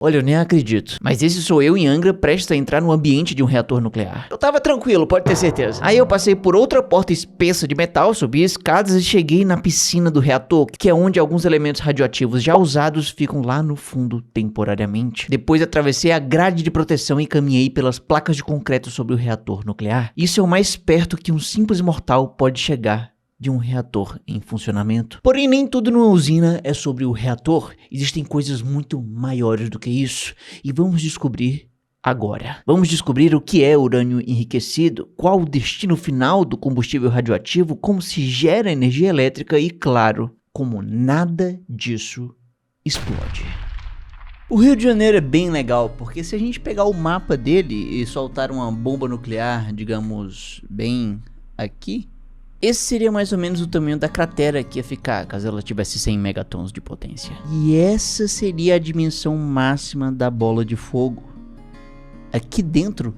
Olha, eu nem acredito. Mas esse sou eu em Angra, prestes a entrar no ambiente de um reator nuclear. Eu tava tranquilo, pode ter certeza. Aí eu passei por outra porta espessa de metal, subi escadas e cheguei na piscina do reator, que é onde alguns elementos radioativos já usados ficam lá no fundo temporariamente. Depois atravessei a grade de proteção e caminhei pelas placas de concreto sobre o reator nuclear. Isso é o mais perto que um simples mortal pode chegar de um reator em funcionamento. Porém, nem tudo numa usina é sobre o reator. Existem coisas muito maiores do que isso. E vamos descobrir agora. Vamos descobrir o que é urânio enriquecido, qual o destino final do combustível radioativo, como se gera energia elétrica e, claro, como nada disso explode. O Rio de Janeiro é bem legal, porque se a gente pegar o mapa dele e soltar uma bomba nuclear, digamos, bem aqui, esse seria mais ou menos o tamanho da cratera que ia ficar caso ela tivesse 100 megatons de potência. E essa seria a dimensão máxima da bola de fogo. Aqui dentro,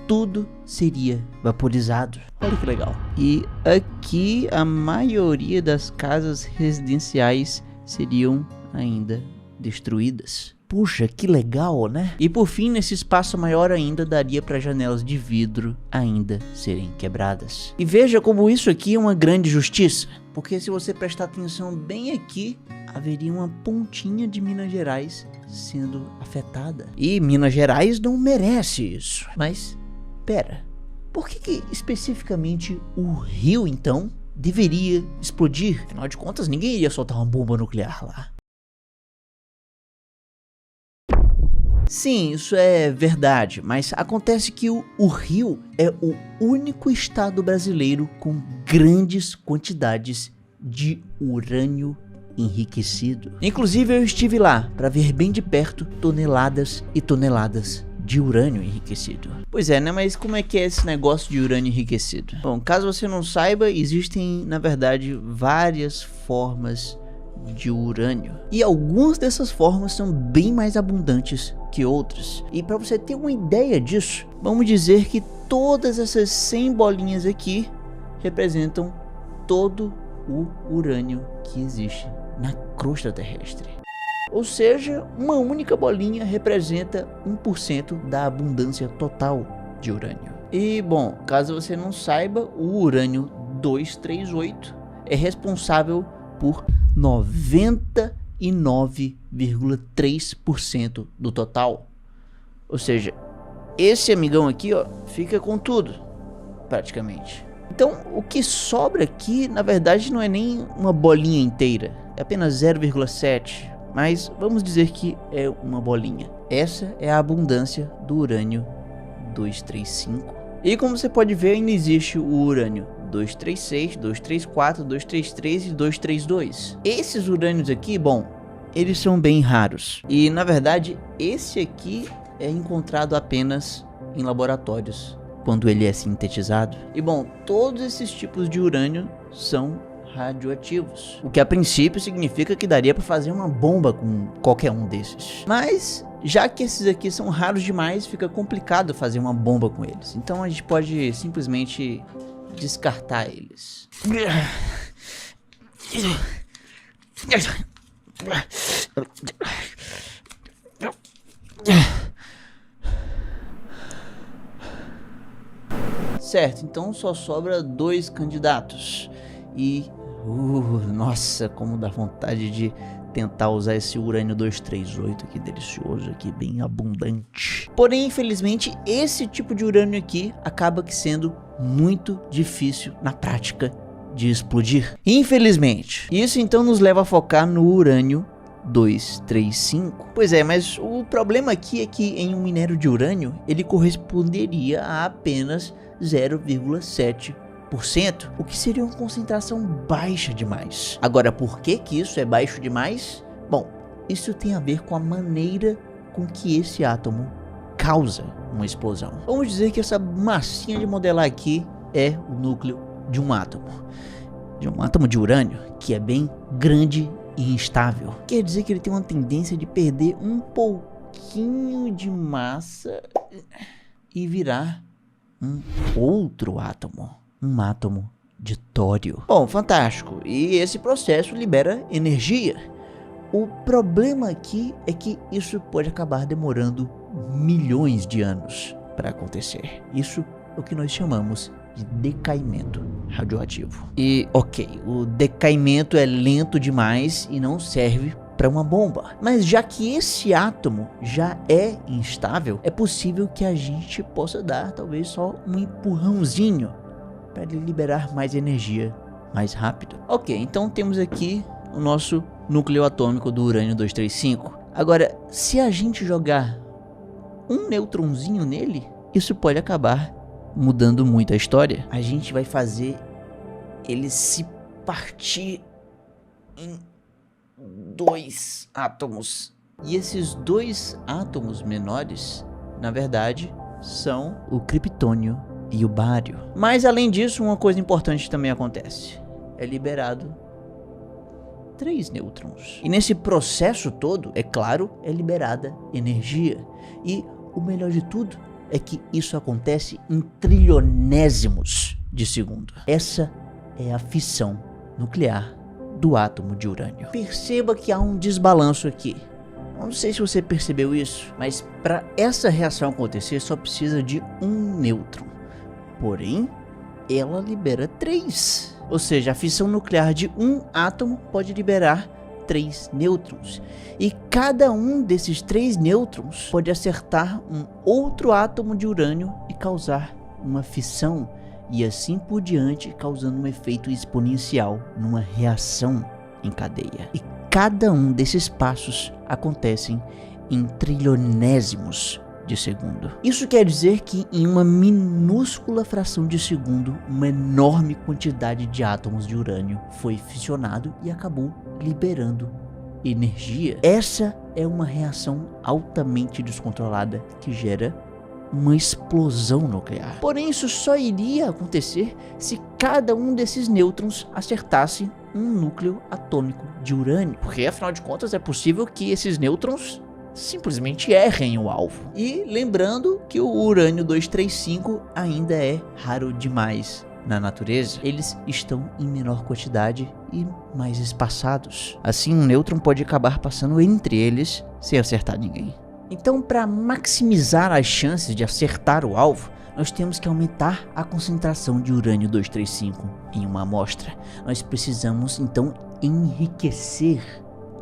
tudo seria vaporizado. Olha que legal. E aqui a maioria das casas residenciais seriam ainda destruídas. Puxa, que legal, né? E por fim, nesse espaço maior ainda, daria para janelas de vidro ainda serem quebradas. E veja como isso aqui é uma grande justiça, porque se você prestar atenção bem aqui, haveria uma pontinha de Minas Gerais sendo afetada. E Minas Gerais não merece isso. Mas, pera, por que especificamente o Rio, então, deveria explodir? Afinal de contas, ninguém iria soltar uma bomba nuclear lá. Sim, isso é verdade, mas acontece que o Rio é o único estado brasileiro com grandes quantidades de urânio enriquecido. Inclusive eu estive lá para ver bem de perto toneladas e toneladas de urânio enriquecido. Pois é, né? Mas como é que é esse negócio de urânio enriquecido? Bom, caso você não saiba, existem na verdade várias formas de urânio. E algumas dessas formas são bem mais abundantes que outras. E para você ter uma ideia disso, vamos dizer que todas essas 100 bolinhas aqui representam todo o urânio que existe na crosta terrestre. Ou seja, uma única bolinha representa 1% da abundância total de urânio. E bom, caso você não saiba, o urânio 238 é responsável por 99,3% do total. Ou seja, esse amigão aqui, ó, fica com tudo, praticamente. Então, o que sobra aqui, na verdade, não é nem uma bolinha inteira, é apenas 0,7, mas vamos dizer que é uma bolinha. Essa é a abundância do urânio 235. E como você pode ver, ainda existe o urânio 236, 234, 233 e 232. Esses urânios aqui, bom, eles são bem raros. E na verdade, esse aqui é encontrado apenas em laboratórios, quando ele é sintetizado. E bom, todos esses tipos de urânio são radioativos, o que a princípio significa que daria para fazer uma bomba com qualquer um desses. Mas já que esses aqui são raros demais, fica complicado fazer uma bomba com eles. Então a gente pode simplesmente descartar eles. Certo, então só sobra 2 candidatos. E nossa, como dá vontade de tentar usar esse urânio 238 aqui, delicioso aqui, bem abundante. Porém, infelizmente, esse tipo de urânio aqui acaba que sendo muito difícil na prática de explodir. Infelizmente. Isso então nos leva a focar no urânio 235. Pois é, mas o problema aqui é que em um minério de urânio, ele corresponderia a apenas 0,7%, o que seria uma concentração baixa demais. Agora, por que isso é baixo demais? Bom, isso tem a ver com a maneira com que esse átomo causa uma explosão. Vamos dizer que essa massinha de modelar aqui é o núcleo de um átomo de urânio, que é bem grande e instável. Quer dizer que ele tem uma tendência de perder um pouquinho de massa e virar um outro átomo. Um átomo de tório. Bom, fantástico. E esse processo libera energia. O problema aqui é que isso pode acabar demorando milhões de anos para acontecer. Isso é o que nós chamamos de decaimento radioativo. E ok, o decaimento é lento demais e não serve para uma bomba. Mas já que esse átomo já é instável, é possível que a gente possa dar talvez só um empurrãozinho para ele liberar mais energia mais rápido. Ok, então temos aqui o nosso núcleo atômico do urânio 235. Agora, se a gente jogar um nêutronzinho nele, isso pode acabar mudando muito a história. A gente vai fazer ele se partir em 2 átomos. E esses 2 átomos menores, na verdade, são o criptônio e o bário. Mas além disso, uma coisa importante também acontece. É liberado 3 nêutrons. E nesse processo todo, é claro, é liberada energia. E o melhor de tudo é que isso acontece em trilionésimos de segundo. Essa é a fissão nuclear do átomo de urânio. Perceba que há um desbalanço aqui. Não sei se você percebeu isso, mas para essa reação acontecer só precisa de um nêutron. Porém, ela libera 3. Ou seja, a fissão nuclear de um átomo pode liberar 3 nêutrons. E cada um desses 3 nêutrons pode acertar um outro átomo de urânio e causar uma fissão. E assim por diante, causando um efeito exponencial numa reação em cadeia. E cada um desses passos acontecem em trilionésimos de segundo. Isso quer dizer que em uma minúscula fração de segundo, uma enorme quantidade de átomos de urânio foi fissionado e acabou liberando energia. Essa é uma reação altamente descontrolada que gera uma explosão nuclear. Porém, isso só iria acontecer se cada um desses nêutrons acertasse um núcleo atômico de urânio. Porque, afinal de contas, é possível que esses nêutrons simplesmente errem o alvo. E lembrando que o urânio 235 ainda é raro demais na natureza. Eles estão em menor quantidade e mais espaçados. Assim, um nêutron pode acabar passando entre eles sem acertar ninguém. Então, para maximizar as chances de acertar o alvo, nós temos que aumentar a concentração de urânio 235 em uma amostra. Nós precisamos, então, enriquecer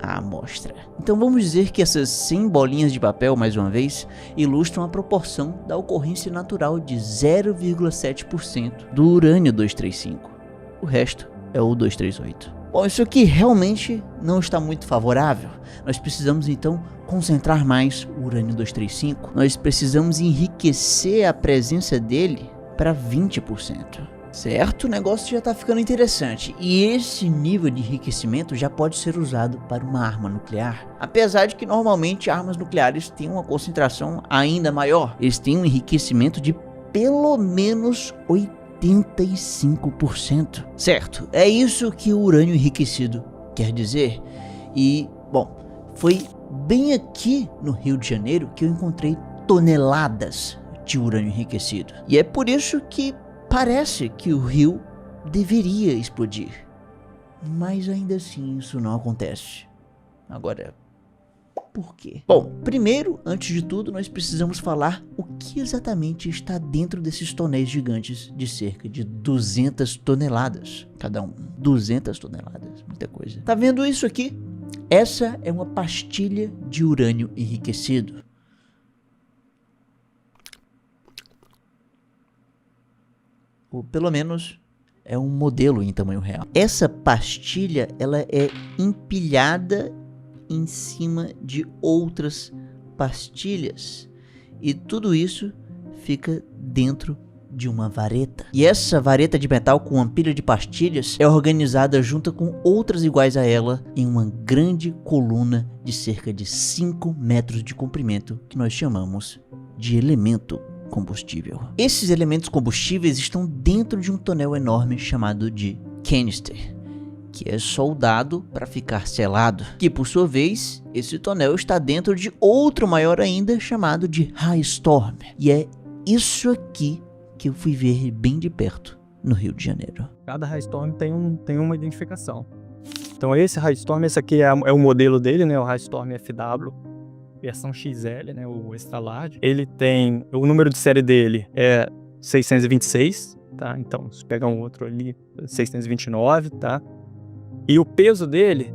a amostra. Então vamos dizer que essas 100 bolinhas de papel, mais uma vez, ilustram a proporção da ocorrência natural de 0,7% do urânio 235. O resto é o 238. Bom, isso aqui realmente não está muito favorável. Nós precisamos então concentrar mais o urânio 235. Nós precisamos enriquecer a presença dele para 20%. Certo? O negócio já está ficando interessante. E esse nível de enriquecimento já pode ser usado para uma arma nuclear. Apesar de que normalmente armas nucleares têm uma concentração ainda maior. Eles têm um enriquecimento de pelo menos 85%. Certo? É isso que o urânio enriquecido quer dizer. E, bom, foi bem aqui no Rio de Janeiro que eu encontrei toneladas de urânio enriquecido. E é por isso que parece que o rio deveria explodir, mas ainda assim isso não acontece. Agora, por quê? Bom, primeiro, antes de tudo, nós precisamos falar o que exatamente está dentro desses tonéis gigantes de cerca de 200 toneladas cada um. 200 toneladas, muita coisa. Tá vendo isso aqui? Essa é uma pastilha de urânio enriquecido. Ou pelo menos é um modelo em tamanho real. Essa pastilha, ela é empilhada em cima de outras pastilhas e tudo isso fica dentro de uma vareta. E essa vareta de metal com uma pilha de pastilhas é organizada junto com outras iguais a ela em uma grande coluna de cerca de 5 metros de comprimento que nós chamamos de elemento combustível. Esses elementos combustíveis estão dentro de um tonel enorme chamado de canister, que é soldado para ficar selado, que por sua vez, esse tonel está dentro de outro maior ainda chamado de high storm. E é isso aqui que eu fui ver bem de perto no Rio de Janeiro. Cada high storm tem uma identificação. Então esse Raystorm, esse aqui é o modelo dele, né? O Raystorm FW, versão XL, né? O Extra Large. Ele tem, o número de série dele é 626, tá? Então, se pegar um outro ali, 629, tá? E o peso dele,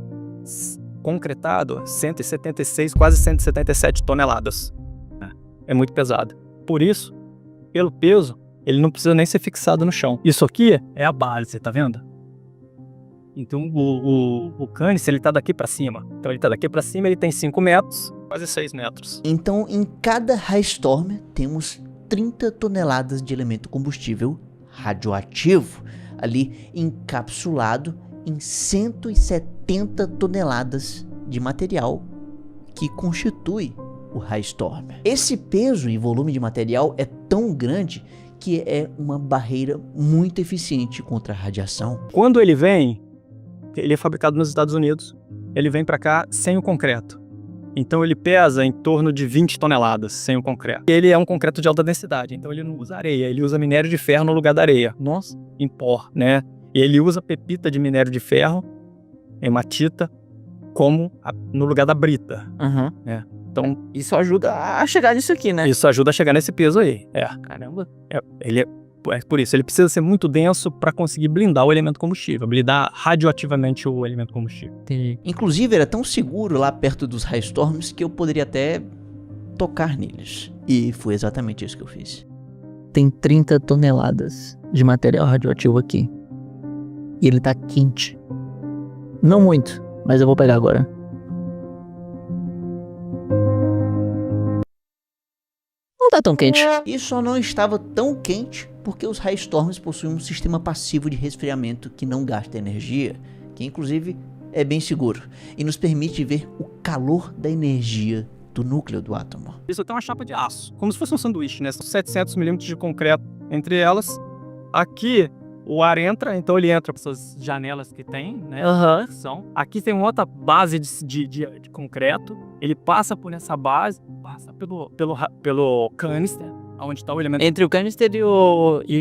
concretado, 176, quase 177 toneladas. É muito pesado. Por isso, pelo peso, ele não precisa nem ser fixado no chão. Isso aqui é a base, tá vendo? Então, o canister, ele tá daqui pra cima. Então, ele tá daqui pra cima, ele tem 5 metros, quase 6 metros. Então, em cada Raystorm, temos 30 toneladas de elemento combustível radioativo, ali encapsulado em 170 toneladas de material que constitui o Raystorm. Esse peso e volume de material é tão grande que é uma barreira muito eficiente contra a radiação. Quando ele vem, ele é fabricado nos Estados Unidos, ele vem para cá sem o concreto. Então ele pesa em torno de 20 toneladas sem o concreto. Ele é um concreto de alta densidade, então ele não usa areia, ele usa minério de ferro no lugar da areia. Nossa, em pó, né? E ele usa pepita de minério de ferro, hematita, no lugar da brita. Né? Então, isso ajuda a chegar nisso aqui, né? Isso ajuda a chegar nesse peso aí. Caramba. Por isso, ele precisa ser muito denso para conseguir blindar o elemento combustível, blindar radioativamente o elemento combustível. Entendi. Inclusive, era tão seguro lá perto dos Raystorms que eu poderia até tocar neles. E foi exatamente isso que eu fiz. Tem 30 toneladas de material radioativo aqui. E ele tá quente. Não muito, mas eu vou pegar agora. Não tá tão quente. E só não estava tão quente porque os Raystorms possuem um sistema passivo de resfriamento que não gasta energia, que inclusive é bem seguro e nos permite ver o calor da energia do núcleo do átomo. Isso tem uma chapa de aço, como se fosse um sanduíche, né? São 700 milímetros de concreto entre elas. Aqui o ar entra, então ele entra por essas janelas que tem, né? Aqui tem uma outra base de concreto. Ele passa por essa base, passa pelo canister, onde está o elemento. Entre o canister e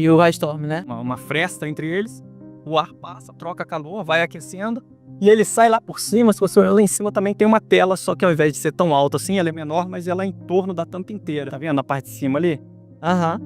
o Raystorm, né? Uma fresta entre eles. O ar passa, troca calor, vai aquecendo. E ele sai lá por cima. Se você olhar lá em cima também tem uma tela, só que ao invés de ser tão alta assim, ela é menor, mas ela é em torno da tampa inteira. Tá vendo a parte de cima ali?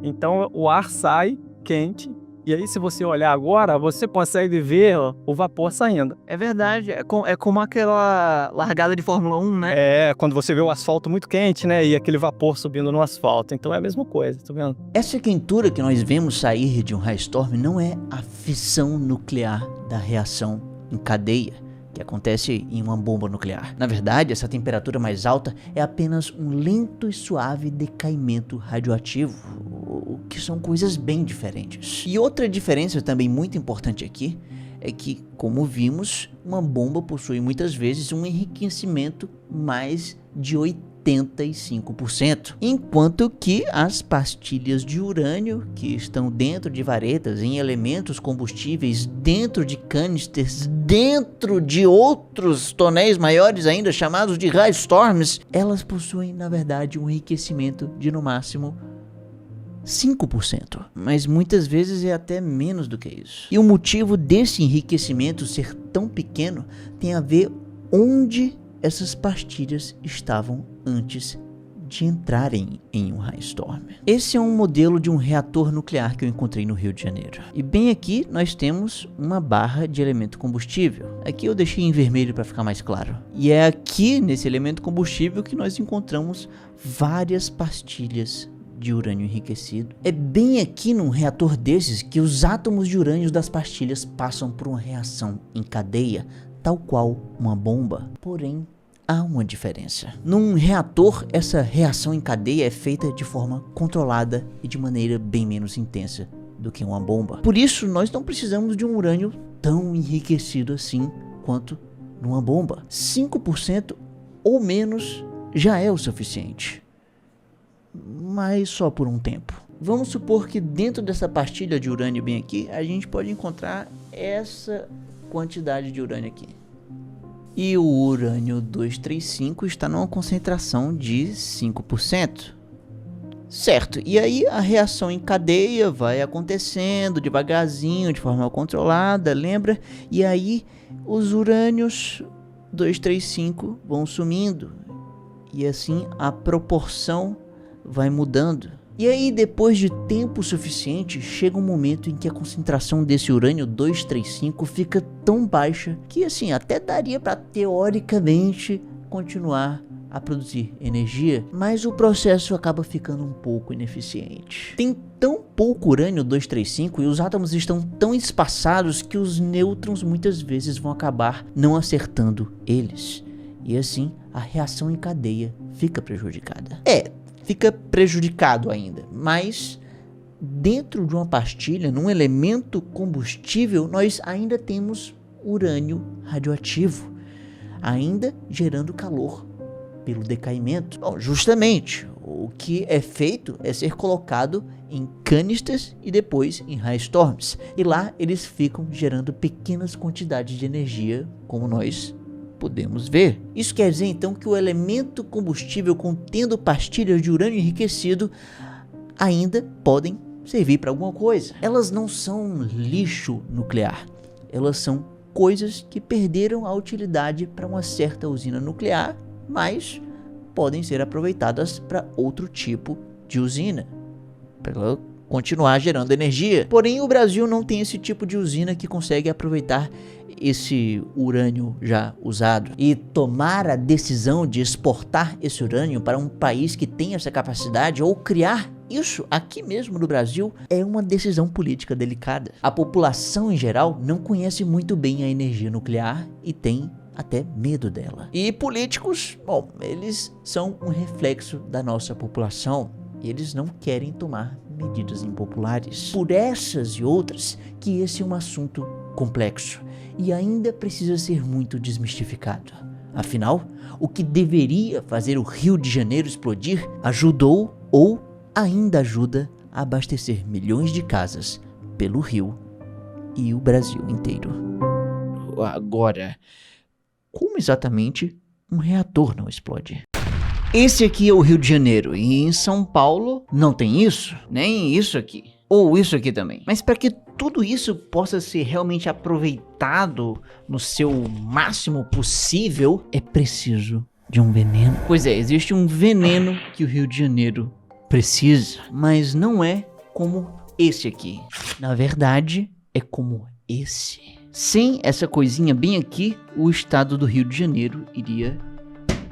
Então o ar sai quente. E aí, se você olhar agora, você consegue ver o vapor saindo. É verdade, é como aquela largada de Fórmula 1, né? É, quando você vê o asfalto muito quente, né? E aquele vapor subindo no asfalto. Então é a mesma coisa, tá vendo? Essa quentura que nós vemos sair de um Raystorm não é a fissão nuclear da reação em cadeia que acontece em uma bomba nuclear. Na verdade, essa temperatura mais alta é apenas um lento e suave decaimento radioativo, que são coisas bem diferentes. E outra diferença também muito importante aqui é que, como vimos, uma bomba possui muitas vezes um enriquecimento mais de 85%, enquanto que as pastilhas de urânio, que estão dentro de varetas, em elementos combustíveis, dentro de canisters, dentro de outros tonéis maiores ainda, chamados de Raystorms, elas possuem, na verdade, um enriquecimento de no máximo 5%, mas muitas vezes é até menos do que isso. E o motivo desse enriquecimento ser tão pequeno tem a ver onde essas pastilhas estavam antes de entrarem em um Raystorm. Esse é um modelo de um reator nuclear que eu encontrei no Rio de Janeiro. E bem aqui nós temos uma barra de elemento combustível. Aqui eu deixei em vermelho para ficar mais claro. E é aqui nesse elemento combustível que nós encontramos várias pastilhas de urânio enriquecido. É bem aqui num reator desses que os átomos de urânio das pastilhas passam por uma reação em cadeia, tal qual uma bomba. Porém, há uma diferença. Num reator, essa reação em cadeia é feita de forma controlada e de maneira bem menos intensa do que uma bomba. Por isso, nós não precisamos de um urânio tão enriquecido assim quanto numa bomba. 5% ou menos já é o suficiente, mas só por um tempo. Vamos supor que dentro dessa pastilha de urânio bem aqui, a gente pode encontrar essa quantidade de urânio aqui. E o urânio 235 está numa concentração de 5%. Certo, e aí a reação em cadeia vai acontecendo devagarzinho, de forma controlada, lembra? E aí os urânios 235 vão sumindo, e assim a proporção vai mudando. E aí, depois de tempo suficiente, chega um momento em que a concentração desse urânio 235 fica tão baixa que assim, até daria para teoricamente continuar a produzir energia, mas o processo acaba ficando um pouco ineficiente. Tem tão pouco urânio 235 e os átomos estão tão espaçados que os nêutrons muitas vezes vão acabar não acertando eles. E assim, a reação em cadeia fica prejudicada. Fica prejudicado ainda, mas dentro de uma pastilha, num elemento combustível, nós ainda temos urânio radioativo, ainda gerando calor pelo decaimento. Bom, justamente, o que é feito é ser colocado em canistras e depois em Hailstorms, e lá eles ficam gerando pequenas quantidades de energia, como nós podemos ver. Isso quer dizer então que o elemento combustível contendo pastilhas de urânio enriquecido ainda podem servir para alguma coisa. Elas não são lixo nuclear, elas são coisas que perderam a utilidade para uma certa usina nuclear, mas podem ser aproveitadas para outro tipo de usina, para ela continuar gerando energia. Porém, o Brasil não tem esse tipo de usina que consegue aproveitar esse urânio já usado. E tomar a decisão de exportar esse urânio para um país que tem essa capacidade ou criar isso aqui mesmo no Brasil é uma decisão política delicada. A população em geral não conhece muito bem a energia nuclear e tem até medo dela. E políticos, bom, eles são um reflexo da nossa população e eles não querem tomar medidas impopulares. Por essas e outras que esse é um assunto complexo e ainda precisa ser muito desmistificado. Afinal, o que deveria fazer o Rio de Janeiro explodir ajudou ou ainda ajuda a abastecer milhões de casas pelo Rio e o Brasil inteiro. Agora, como exatamente um reator não explode? Esse aqui é o Rio de Janeiro e em São Paulo não tem isso, nem isso aqui, ou isso aqui também. Mas para que tudo isso possa ser realmente aproveitado no seu máximo possível, é preciso de um veneno. Pois é, existe um veneno que o Rio de Janeiro precisa, mas não é como esse aqui. Na verdade, é como esse. Sem essa coisinha bem aqui, o estado do Rio de Janeiro iria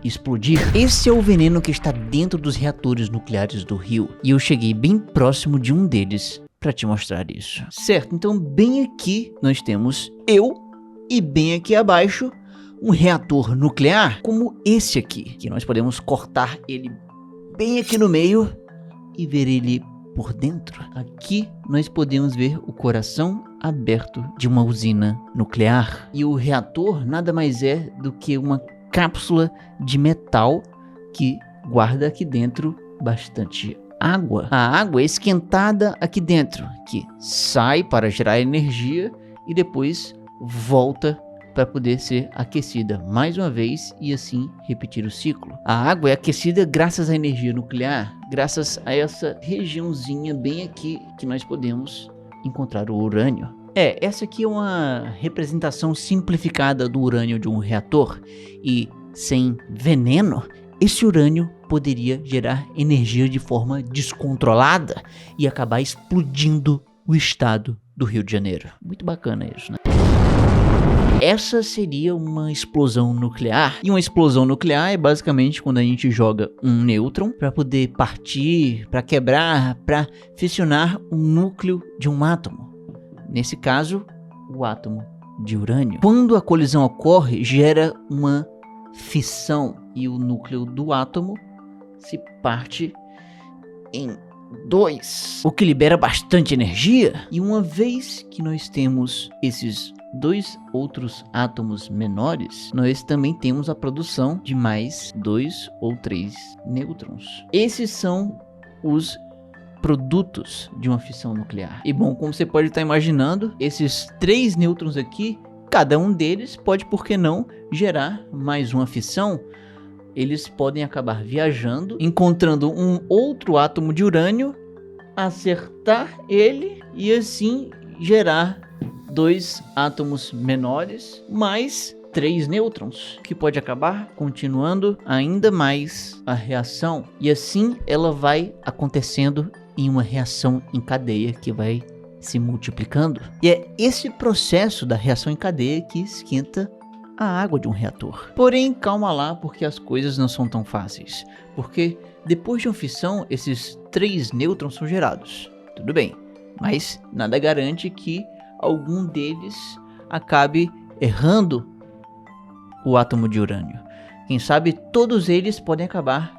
explodir. Esse é o veneno que está dentro dos reatores nucleares do Rio, e eu cheguei bem próximo de um deles para te mostrar isso. Certo, então bem aqui nós temos eu e bem aqui abaixo um reator nuclear como esse aqui, que nós podemos cortar ele bem aqui no meio e ver ele por dentro. Aqui nós podemos ver o coração aberto de uma usina nuclear, e o reator nada mais é do que uma cápsula de metal que guarda aqui dentro bastante água. A água é esquentada aqui dentro, que sai para gerar energia e depois volta para poder ser aquecida mais uma vez e assim repetir o ciclo. A água é aquecida graças à energia nuclear, graças a essa regiãozinha bem aqui que nós podemos encontrar o urânio. Essa aqui é uma representação simplificada do urânio de um reator, e sem veneno, esse urânio poderia gerar energia de forma descontrolada e acabar explodindo o estado do Rio de Janeiro. Muito bacana isso, né? Essa seria uma explosão nuclear, e uma explosão nuclear é basicamente quando a gente joga um nêutron para poder partir, para quebrar, para fissionar o núcleo de um átomo. Nesse caso, o átomo de urânio. Quando a colisão ocorre, gera uma fissão e o núcleo do átomo se parte em dois, o que libera bastante energia. E uma vez que nós temos esses dois outros átomos menores, nós também temos a produção de mais 2 ou 3 nêutrons. Esses são os produtos de uma fissão nuclear. E bom, como você pode estar imaginando, esses 3 nêutrons aqui, cada um deles pode, por que não, gerar mais uma fissão, eles podem acabar viajando, encontrando um outro átomo de urânio, acertar ele e assim gerar 2 átomos menores mais 3 nêutrons, que pode acabar continuando ainda mais a reação. E assim ela vai acontecendo em uma reação em cadeia que vai se multiplicando. E é esse processo da reação em cadeia que esquenta a água de um reator. Porém, calma lá, porque as coisas não são tão fáceis. Porque depois de uma fissão, esses 3 nêutrons são gerados. Tudo bem, mas nada garante que algum deles acabe errando o átomo de urânio. Quem sabe todos eles podem acabar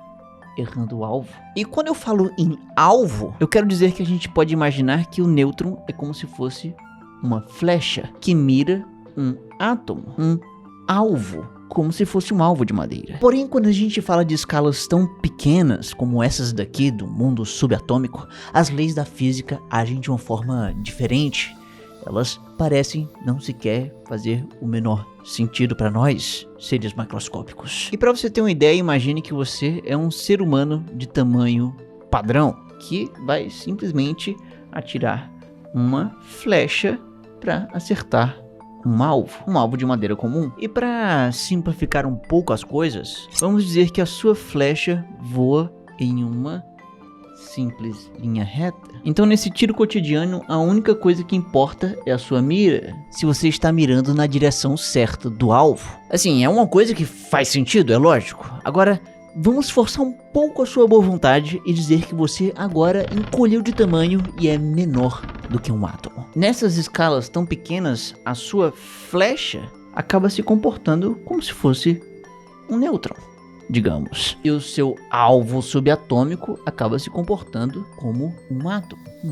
errando o alvo. E quando eu falo em alvo, eu quero dizer que a gente pode imaginar que o nêutron é como se fosse uma flecha que mira um átomo, um alvo, como se fosse um alvo de madeira. Porém, quando a gente fala de escalas tão pequenas como essas daqui do mundo subatômico, as leis da física agem de uma forma diferente. Elas parecem não sequer fazer o menor sentido para nós, seres macroscópicos. E para você ter uma ideia, imagine que você é um ser humano de tamanho padrão, que vai simplesmente atirar uma flecha para acertar um alvo de madeira comum. E para simplificar um pouco as coisas, vamos dizer que a sua flecha voa em uma simples linha reta. Então, nesse tiro cotidiano, a única coisa que importa é a sua mira, se você está mirando na direção certa do alvo. Assim, é uma coisa que faz sentido, é lógico. Agora, vamos forçar um pouco a sua boa vontade e dizer que você agora encolheu de tamanho e é menor do que um átomo. Nessas escalas tão pequenas, a sua flecha acaba se comportando como se fosse um nêutron, digamos. E o seu alvo subatômico acaba se comportando como um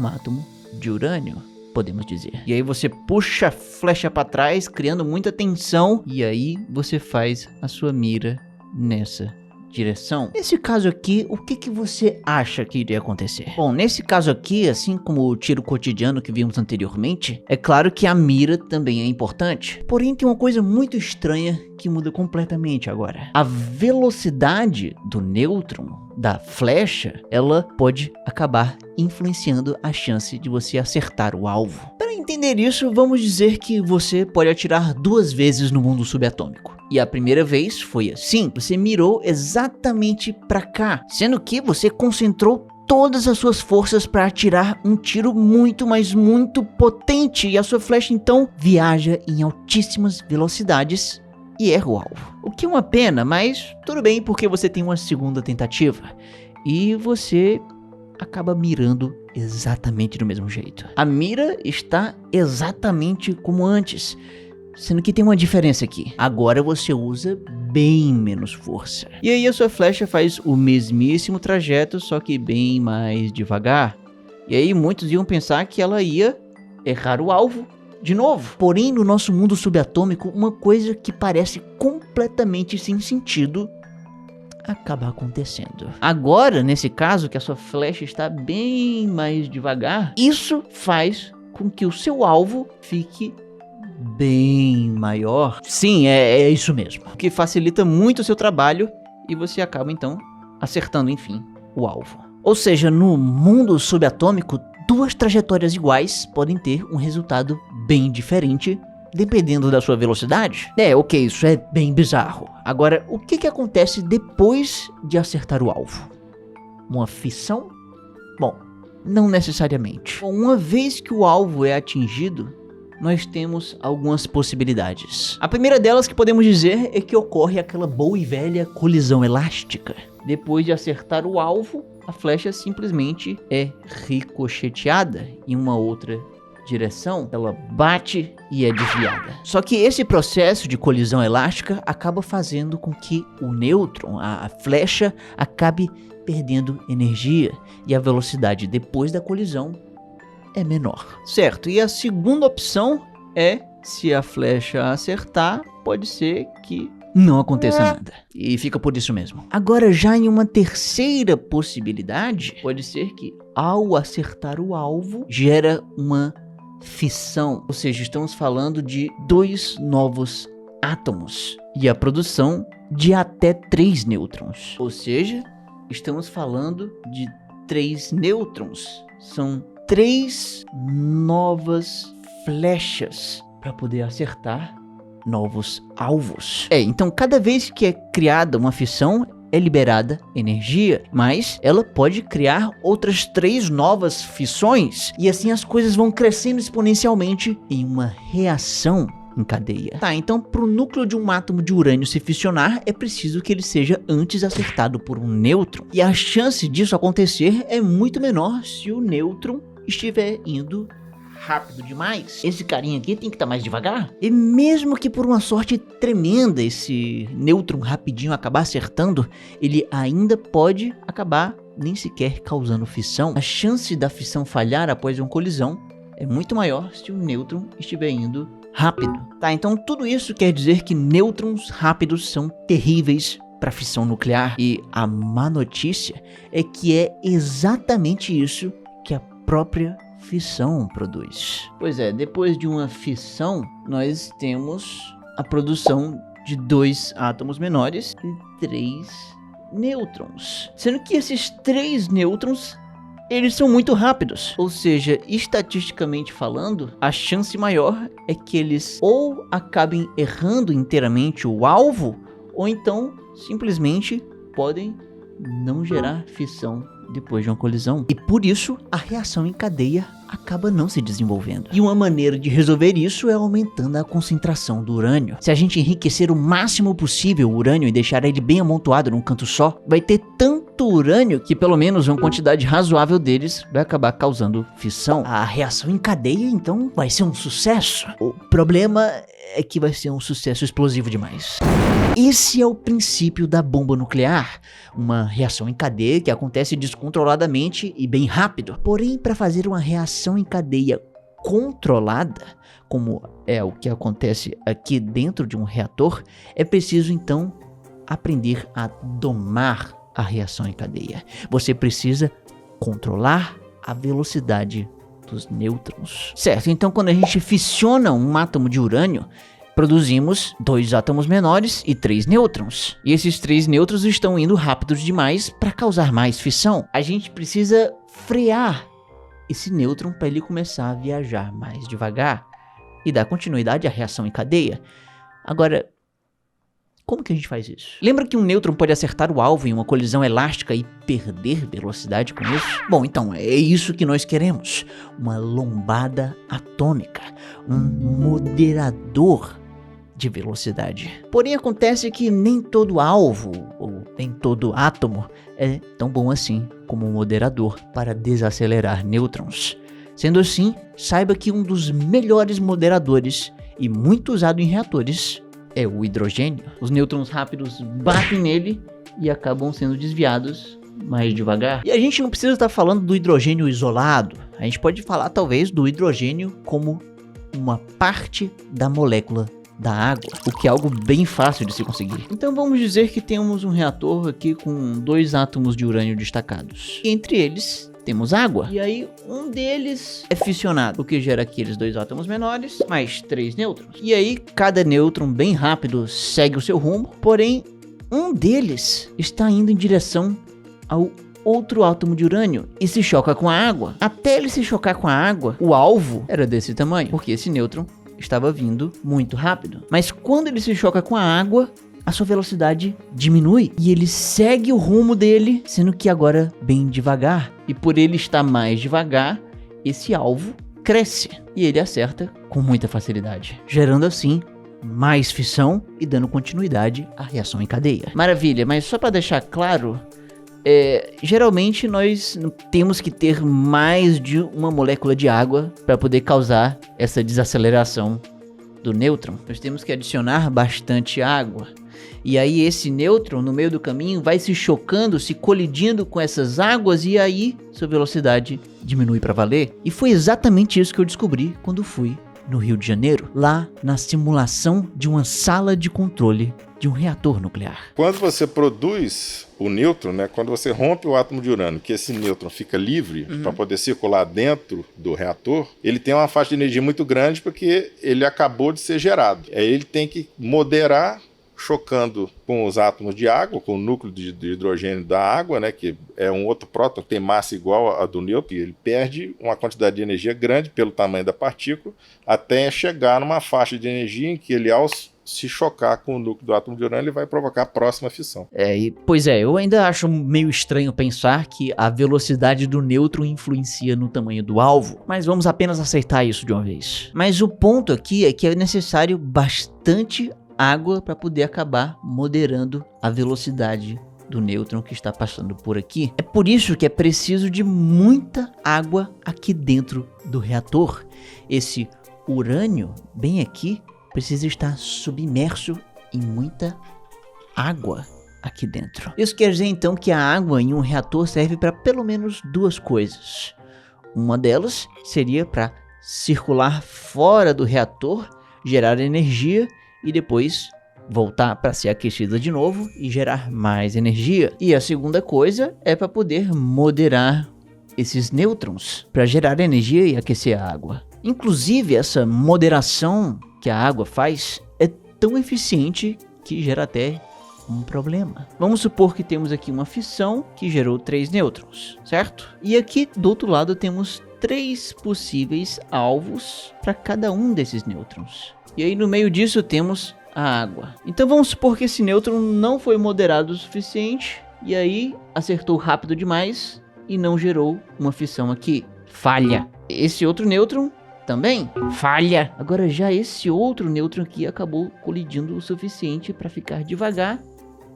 átomo de urânio, podemos dizer. E aí você puxa a flecha para trás, criando muita tensão, e aí você faz a sua mira nessa direção. Nesse caso aqui, o que você acha que iria acontecer? Bom, nesse caso aqui, assim como o tiro cotidiano que vimos anteriormente, é claro que a mira também é importante. Porém, tem uma coisa muito estranha que muda completamente agora. A velocidade do nêutron, da flecha, ela pode acabar influenciando a chance de você acertar o alvo. Para entender isso, vamos dizer que você pode atirar 2 vezes no mundo subatômico. E a primeira vez foi assim, você mirou exatamente para cá, sendo que você concentrou todas as suas forças para atirar um tiro muito, mas muito potente, e a sua flecha então viaja em altíssimas velocidades e erra o alvo. O que é uma pena, mas tudo bem, porque você tem uma segunda tentativa e você acaba mirando exatamente do mesmo jeito. A mira está exatamente como antes, sendo que tem uma diferença aqui. Agora você usa bem menos força. E aí a sua flecha faz o mesmíssimo trajeto, só que bem mais devagar. E aí muitos iam pensar que ela ia errar o alvo de novo. Porém, no nosso mundo subatômico, uma coisa que parece completamente sem sentido acaba acontecendo. Agora, nesse caso, que a sua flecha está bem mais devagar, isso faz com que o seu alvo fique bem maior. Sim, é isso mesmo. O que facilita muito o seu trabalho e você acaba então acertando, enfim, o alvo. Ou seja, no mundo subatômico, 2 trajetórias iguais podem ter um resultado bem diferente dependendo da sua velocidade. Ok, isso é bem bizarro. Agora, o que acontece depois de acertar o alvo? Uma fissão? Bom, não necessariamente. Uma vez que o alvo é atingido, nós temos algumas possibilidades. A primeira delas que podemos dizer é que ocorre aquela boa e velha colisão elástica. Depois de acertar o alvo, a flecha simplesmente é ricocheteada em uma outra direção, ela bate e é desviada. Só que esse processo de colisão elástica acaba fazendo com que o nêutron, a flecha, acabe perdendo energia e a velocidade depois da colisão é menor. Certo, e a segunda opção é, se a flecha acertar, pode ser que não aconteça nada. E fica por isso mesmo. Agora, já em uma terceira possibilidade, pode ser que ao acertar o alvo, gera uma fissão. Ou seja, estamos falando de 2 novos átomos e a produção de até 3 nêutrons. Ou seja, estamos falando de 3 nêutrons. São 3 novas flechas para poder acertar novos alvos. Então cada vez que é criada uma fissão, é liberada energia, mas ela pode criar outras 3 novas fissões, e assim as coisas vão crescendo exponencialmente em uma reação em cadeia. Então para o núcleo de um átomo de urânio se fissionar, é preciso que ele seja antes acertado por um nêutron, e a chance disso acontecer é muito menor se o nêutron estiver indo rápido demais. Esse carinha aqui tem que estar mais devagar. E mesmo que por uma sorte tremenda esse nêutron rapidinho acabar acertando, ele ainda pode acabar nem sequer causando fissão. A chance da fissão falhar após uma colisão é muito maior se o nêutron estiver indo rápido. Então tudo isso quer dizer que nêutrons rápidos são terríveis para fissão nuclear. E a má notícia é que é exatamente isso que a própria fissão produz. Pois é, depois de uma fissão, nós temos a produção de 2 átomos menores e 3 nêutrons. Sendo que esses 3 nêutrons, eles são muito rápidos. Ou seja, estatisticamente falando, a chance maior é que eles ou acabem errando inteiramente o alvo, ou então simplesmente podem não gerar fissão depois de uma colisão. E por isso, a reação em cadeia acaba não se desenvolvendo. E uma maneira de resolver isso é aumentando a concentração do urânio. Se a gente enriquecer o máximo possível o urânio e deixar ele bem amontoado num canto só, vai ter tanto urânio que pelo menos uma quantidade razoável deles vai acabar causando fissão. A reação em cadeia, então, vai ser um sucesso. O problema é que vai ser um sucesso explosivo demais. Esse é o princípio da bomba nuclear, uma reação em cadeia que acontece descontroladamente e bem rápido. Porém, para fazer uma reação em cadeia controlada, como é o que acontece aqui dentro de um reator, é preciso então aprender a domar a reação em cadeia. Você precisa controlar a velocidade dos nêutrons. Certo, então quando a gente fissiona um átomo de urânio, produzimos 2 átomos menores e 3 nêutrons. E esses 3 nêutrons estão indo rápidos demais para causar mais fissão. A gente precisa frear esse nêutron para ele começar a viajar mais devagar e dar continuidade à reação em cadeia. Agora, como que a gente faz isso? Lembra que um nêutron pode acertar o alvo em uma colisão elástica e perder velocidade com isso? Bom, então é isso que nós queremos. Uma lombada atômica, um moderador de velocidade. Porém, acontece que nem todo alvo, ou nem todo átomo, é tão bom assim como um moderador para desacelerar nêutrons. Sendo assim, saiba que um dos melhores moderadores e muito usado em reatores é o hidrogênio. Os nêutrons rápidos batem nele e acabam sendo desviados mais devagar. E a gente não precisa estar falando do hidrogênio isolado. A gente pode falar talvez do hidrogênio como uma parte da molécula da água, o que é algo bem fácil de se conseguir. Então vamos dizer que temos um reator aqui com 2 átomos de urânio destacados. E entre eles temos água. E aí um deles é fissionado, o que gera aqueles 2 átomos menores, mais 3 nêutrons. E aí cada nêutron bem rápido segue o seu rumo, porém um deles está indo em direção ao outro átomo de urânio e se choca com a água. Até ele se chocar com a água, o alvo era desse tamanho, porque esse nêutron estava vindo muito rápido. Mas quando ele se choca com a água, a sua velocidade diminui e ele segue o rumo dele, sendo que agora bem devagar. E por ele estar mais devagar, esse alvo cresce e ele acerta com muita facilidade, gerando assim mais fissão e dando continuidade à reação em cadeia. Maravilha, mas só para deixar claro, geralmente nós temos que ter mais de uma molécula de água para poder causar essa desaceleração do nêutron. Nós temos que adicionar bastante água. E aí esse nêutron no meio do caminho vai se chocando, se colidindo com essas águas e aí sua velocidade diminui para valer. E foi exatamente isso que eu descobri quando fui no Rio de Janeiro, lá na simulação de uma sala de controle de um reator nuclear. Quando você produz o nêutron, né, quando você rompe o átomo de urânio, que esse nêutron fica livre para poder circular dentro do reator, ele tem uma faixa de energia muito grande porque ele acabou de ser gerado. Aí ele tem que moderar, chocando com os átomos de água, com o núcleo de hidrogênio da água, né, que é um outro próton que tem massa igual a do nêutron, e ele perde uma quantidade de energia grande pelo tamanho da partícula, até chegar numa faixa de energia em que ele, ao se chocar com o núcleo do átomo de urânio, ele vai provocar a próxima fissão. Pois é, eu ainda acho meio estranho pensar que a velocidade do nêutron influencia no tamanho do alvo, mas vamos apenas aceitar isso de uma vez. Mas o ponto aqui é que é necessário bastante água para poder acabar moderando a velocidade do nêutron que está passando por aqui. É por isso que é preciso de muita água aqui dentro do reator. Esse urânio, bem aqui, precisa estar submerso em muita água aqui dentro. Isso quer dizer então que a água em um reator serve para pelo menos duas coisas. Uma delas seria para circular fora do reator, gerar energia e depois voltar para ser aquecida de novo e gerar mais energia. E a segunda coisa é para poder moderar esses nêutrons para gerar energia e aquecer a água. Inclusive, essa moderação que a água faz é tão eficiente que gera até um problema. Vamos supor que temos aqui uma fissão que gerou 3 nêutrons, certo? E aqui do outro lado temos 3 possíveis alvos para cada um desses nêutrons. E aí no meio disso temos a água. Então vamos supor que esse nêutron não foi moderado o suficiente e aí acertou rápido demais e não gerou uma fissão aqui. Falha. Esse outro nêutron também falha. Agora já esse outro nêutron aqui acabou colidindo o suficiente para ficar devagar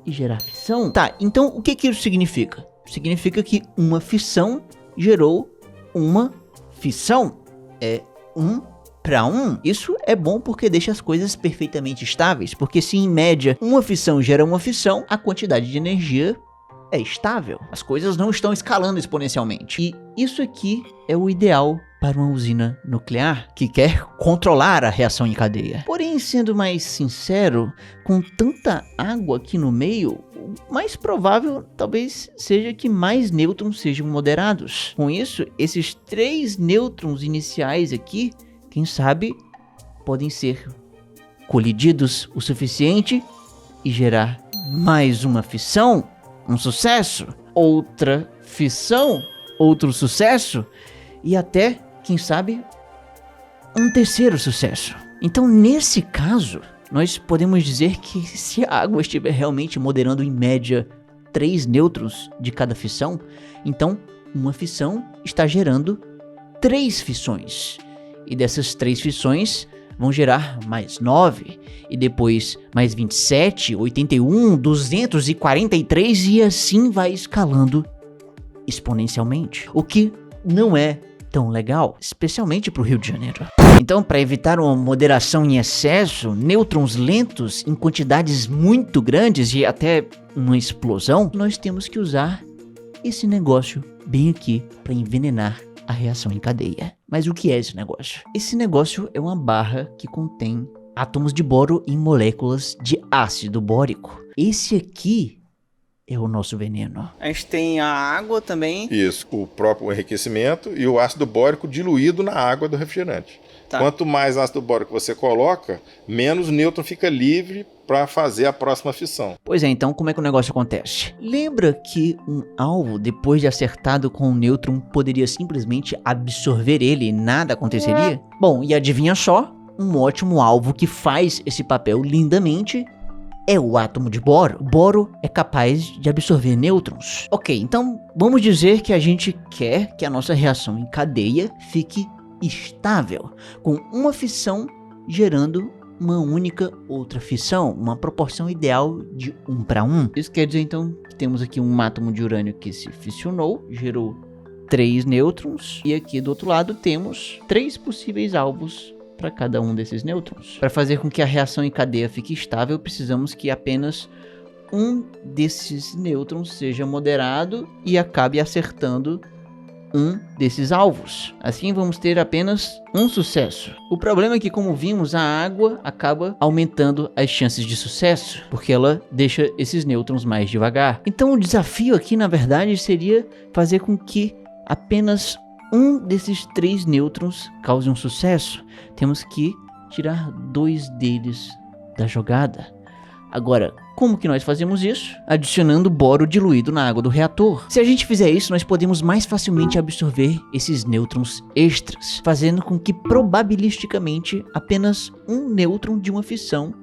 e gerar fissão. Tá, então o que isso significa? Significa que uma fissão gerou uma fissão. É 1 para 1. Isso é bom porque deixa as coisas perfeitamente estáveis, porque se em média uma fissão gera uma fissão, a quantidade de energia é estável. As coisas não estão escalando exponencialmente. E isso aqui é o ideal para uma usina nuclear que quer controlar a reação em cadeia. Porém, sendo mais sincero, com tanta água aqui no meio, o mais provável talvez seja que mais nêutrons sejam moderados. Com isso, esses 3 nêutrons iniciais aqui, quem sabe, podem ser colididos o suficiente e gerar mais uma fissão, um sucesso, outra fissão, outro sucesso e até, quem sabe, um terceiro sucesso. Então, nesse caso, nós podemos dizer que se a água estiver realmente moderando em média 3 nêutrons de cada fissão, então uma fissão está gerando 3 fissões. E dessas 3 fissões vão gerar mais 9, e depois mais 27, 81, 243 e assim vai escalando exponencialmente. O que não é tão legal, especialmente para o Rio de Janeiro. Então, para evitar uma moderação em excesso, nêutrons lentos em quantidades muito grandes e até uma explosão, nós temos que usar esse negócio bem aqui para envenenar a reação em cadeia. Mas o que é esse negócio? Esse negócio é uma barra que contém átomos de boro em moléculas de ácido bórico. Esse aqui é o nosso veneno. A gente tem a água também. Isso, o próprio enriquecimento e o ácido bórico diluído na água do refrigerante. Tá. Quanto mais ácido bórico você coloca, menos nêutron fica livre para fazer a próxima fissão. Pois é, então como é que o negócio acontece? Lembra que um alvo, depois de acertado com um nêutron, poderia simplesmente absorver ele e nada aconteceria? Bom, e adivinha só? Um ótimo alvo que faz esse papel lindamente é o átomo de boro. O boro é capaz de absorver nêutrons. Ok, então vamos dizer que a gente quer que a nossa reação em cadeia fique estável, com uma fissão gerando uma única outra fissão, uma proporção ideal de 1 para 1. Isso quer dizer então que temos aqui um átomo de urânio que se fissionou, gerou 3 nêutrons, e aqui do outro lado temos 3 possíveis alvos para cada um desses nêutrons. Para fazer com que a reação em cadeia fique estável, precisamos que apenas um desses nêutrons seja moderado e acabe acertando um desses alvos. Assim vamos ter apenas um sucesso. O problema é que, como vimos, a água acaba aumentando as chances de sucesso, porque ela deixa esses nêutrons mais devagar. Então o desafio aqui, na verdade, seria fazer com que apenas um desses 3 nêutrons cause um sucesso. Temos que tirar 2 deles da jogada. Agora, como que nós fazemos isso? Adicionando boro diluído na água do reator. Se a gente fizer isso, nós podemos mais facilmente absorver esses nêutrons extras, fazendo com que probabilisticamente apenas um nêutron de uma fissão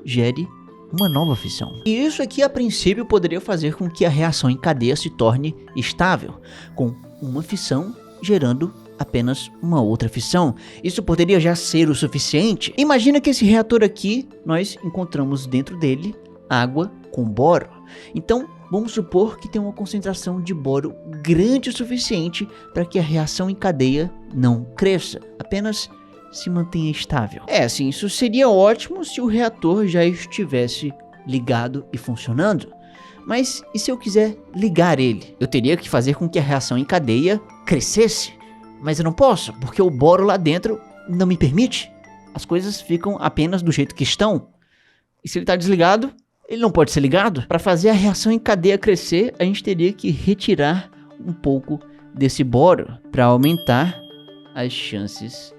gere uma nova fissão. E isso aqui, a princípio, poderia fazer com que a reação em cadeia se torne estável, com uma fissão gerando apenas uma outra fissão. Isso poderia já ser o suficiente. Imagina que esse reator aqui, nós encontramos dentro dele água com boro. Então, vamos supor que tem uma concentração de boro grande o suficiente para que a reação em cadeia não cresça, apenas se mantenha estável. Sim, isso seria ótimo se o reator já estivesse ligado e funcionando. Mas e se eu quiser ligar ele? Eu teria que fazer com que a reação em cadeia crescesse. Mas eu não posso, porque o boro lá dentro não me permite. As coisas ficam apenas do jeito que estão. E se ele está desligado, ele não pode ser ligado. Para fazer a reação em cadeia crescer, a gente teria que retirar um pouco desse boro para aumentar as chances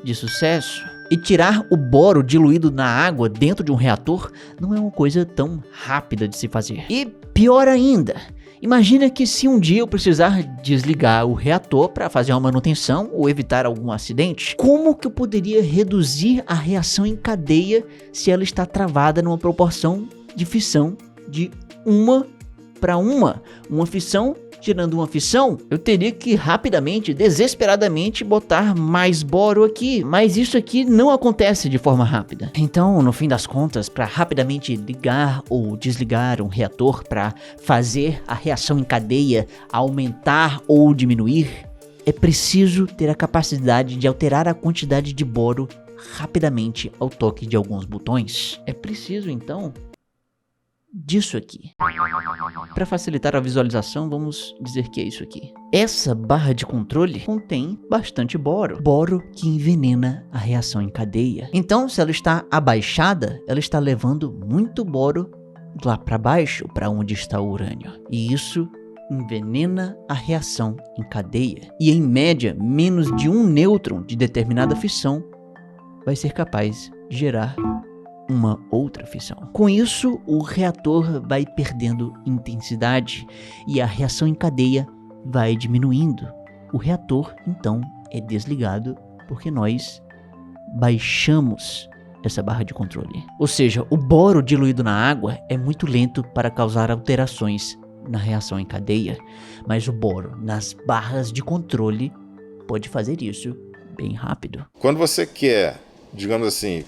de sucesso. E tirar o boro diluído na água dentro de um reator não é uma coisa tão rápida de se fazer. E pior ainda, imagina que se um dia eu precisar desligar o reator para fazer uma manutenção ou evitar algum acidente, como que eu poderia reduzir a reação em cadeia se ela está travada numa proporção de fissão de 1:1? Uma fissão gerando uma fissão, eu teria que rapidamente, desesperadamente, botar mais boro aqui. Mas isso aqui não acontece de forma rápida. Então, no fim das contas, para rapidamente ligar ou desligar um reator para fazer a reação em cadeia aumentar ou diminuir, é preciso ter a capacidade de alterar a quantidade de boro rapidamente ao toque de alguns botões. É preciso, então, disso aqui. Para facilitar a visualização, vamos dizer que é isso aqui. Essa barra de controle contém bastante boro. Boro que envenena a reação em cadeia. Então, se ela está abaixada, ela está levando muito boro lá para baixo, para onde está o urânio. E isso envenena a reação em cadeia. E em média, menos de um nêutron de determinada fissão vai ser capaz de gerar uma outra fissão. Com isso, o reator vai perdendo intensidade e a reação em cadeia vai diminuindo. O reator, então, é desligado porque nós baixamos essa barra de controle. Ou seja, o boro diluído na água é muito lento para causar alterações na reação em cadeia, mas o boro nas barras de controle pode fazer isso bem rápido. Quando você quer, digamos assim,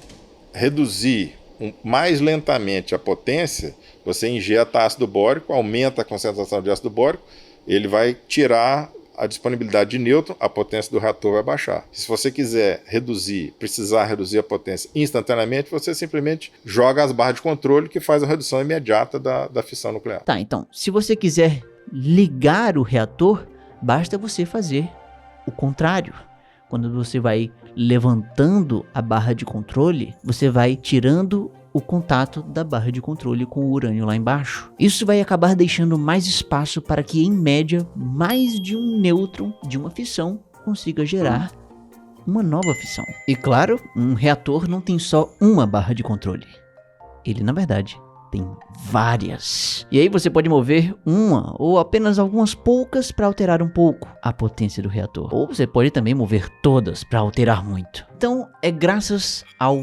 reduzir mais lentamente a potência, você injeta ácido bórico, aumenta a concentração de ácido bórico, ele vai tirar a disponibilidade de nêutron, a potência do reator vai baixar. Se você quiser precisar reduzir a potência instantaneamente, você simplesmente joga as barras de controle que faz a redução imediata da fissão nuclear. Tá, então, se você quiser ligar o reator, basta você fazer o contrário. Quando você vai levantando a barra de controle, você vai tirando o contato da barra de controle com o urânio lá embaixo. Isso vai acabar deixando mais espaço para que, em média, mais de um nêutron de uma fissão consiga gerar uma nova fissão. E claro, um reator não tem só uma barra de controle. Ele, na verdade, tem várias. E aí você pode mover uma ou apenas algumas poucas para alterar um pouco a potência do reator. Ou você pode também mover todas para alterar muito. Então é graças ao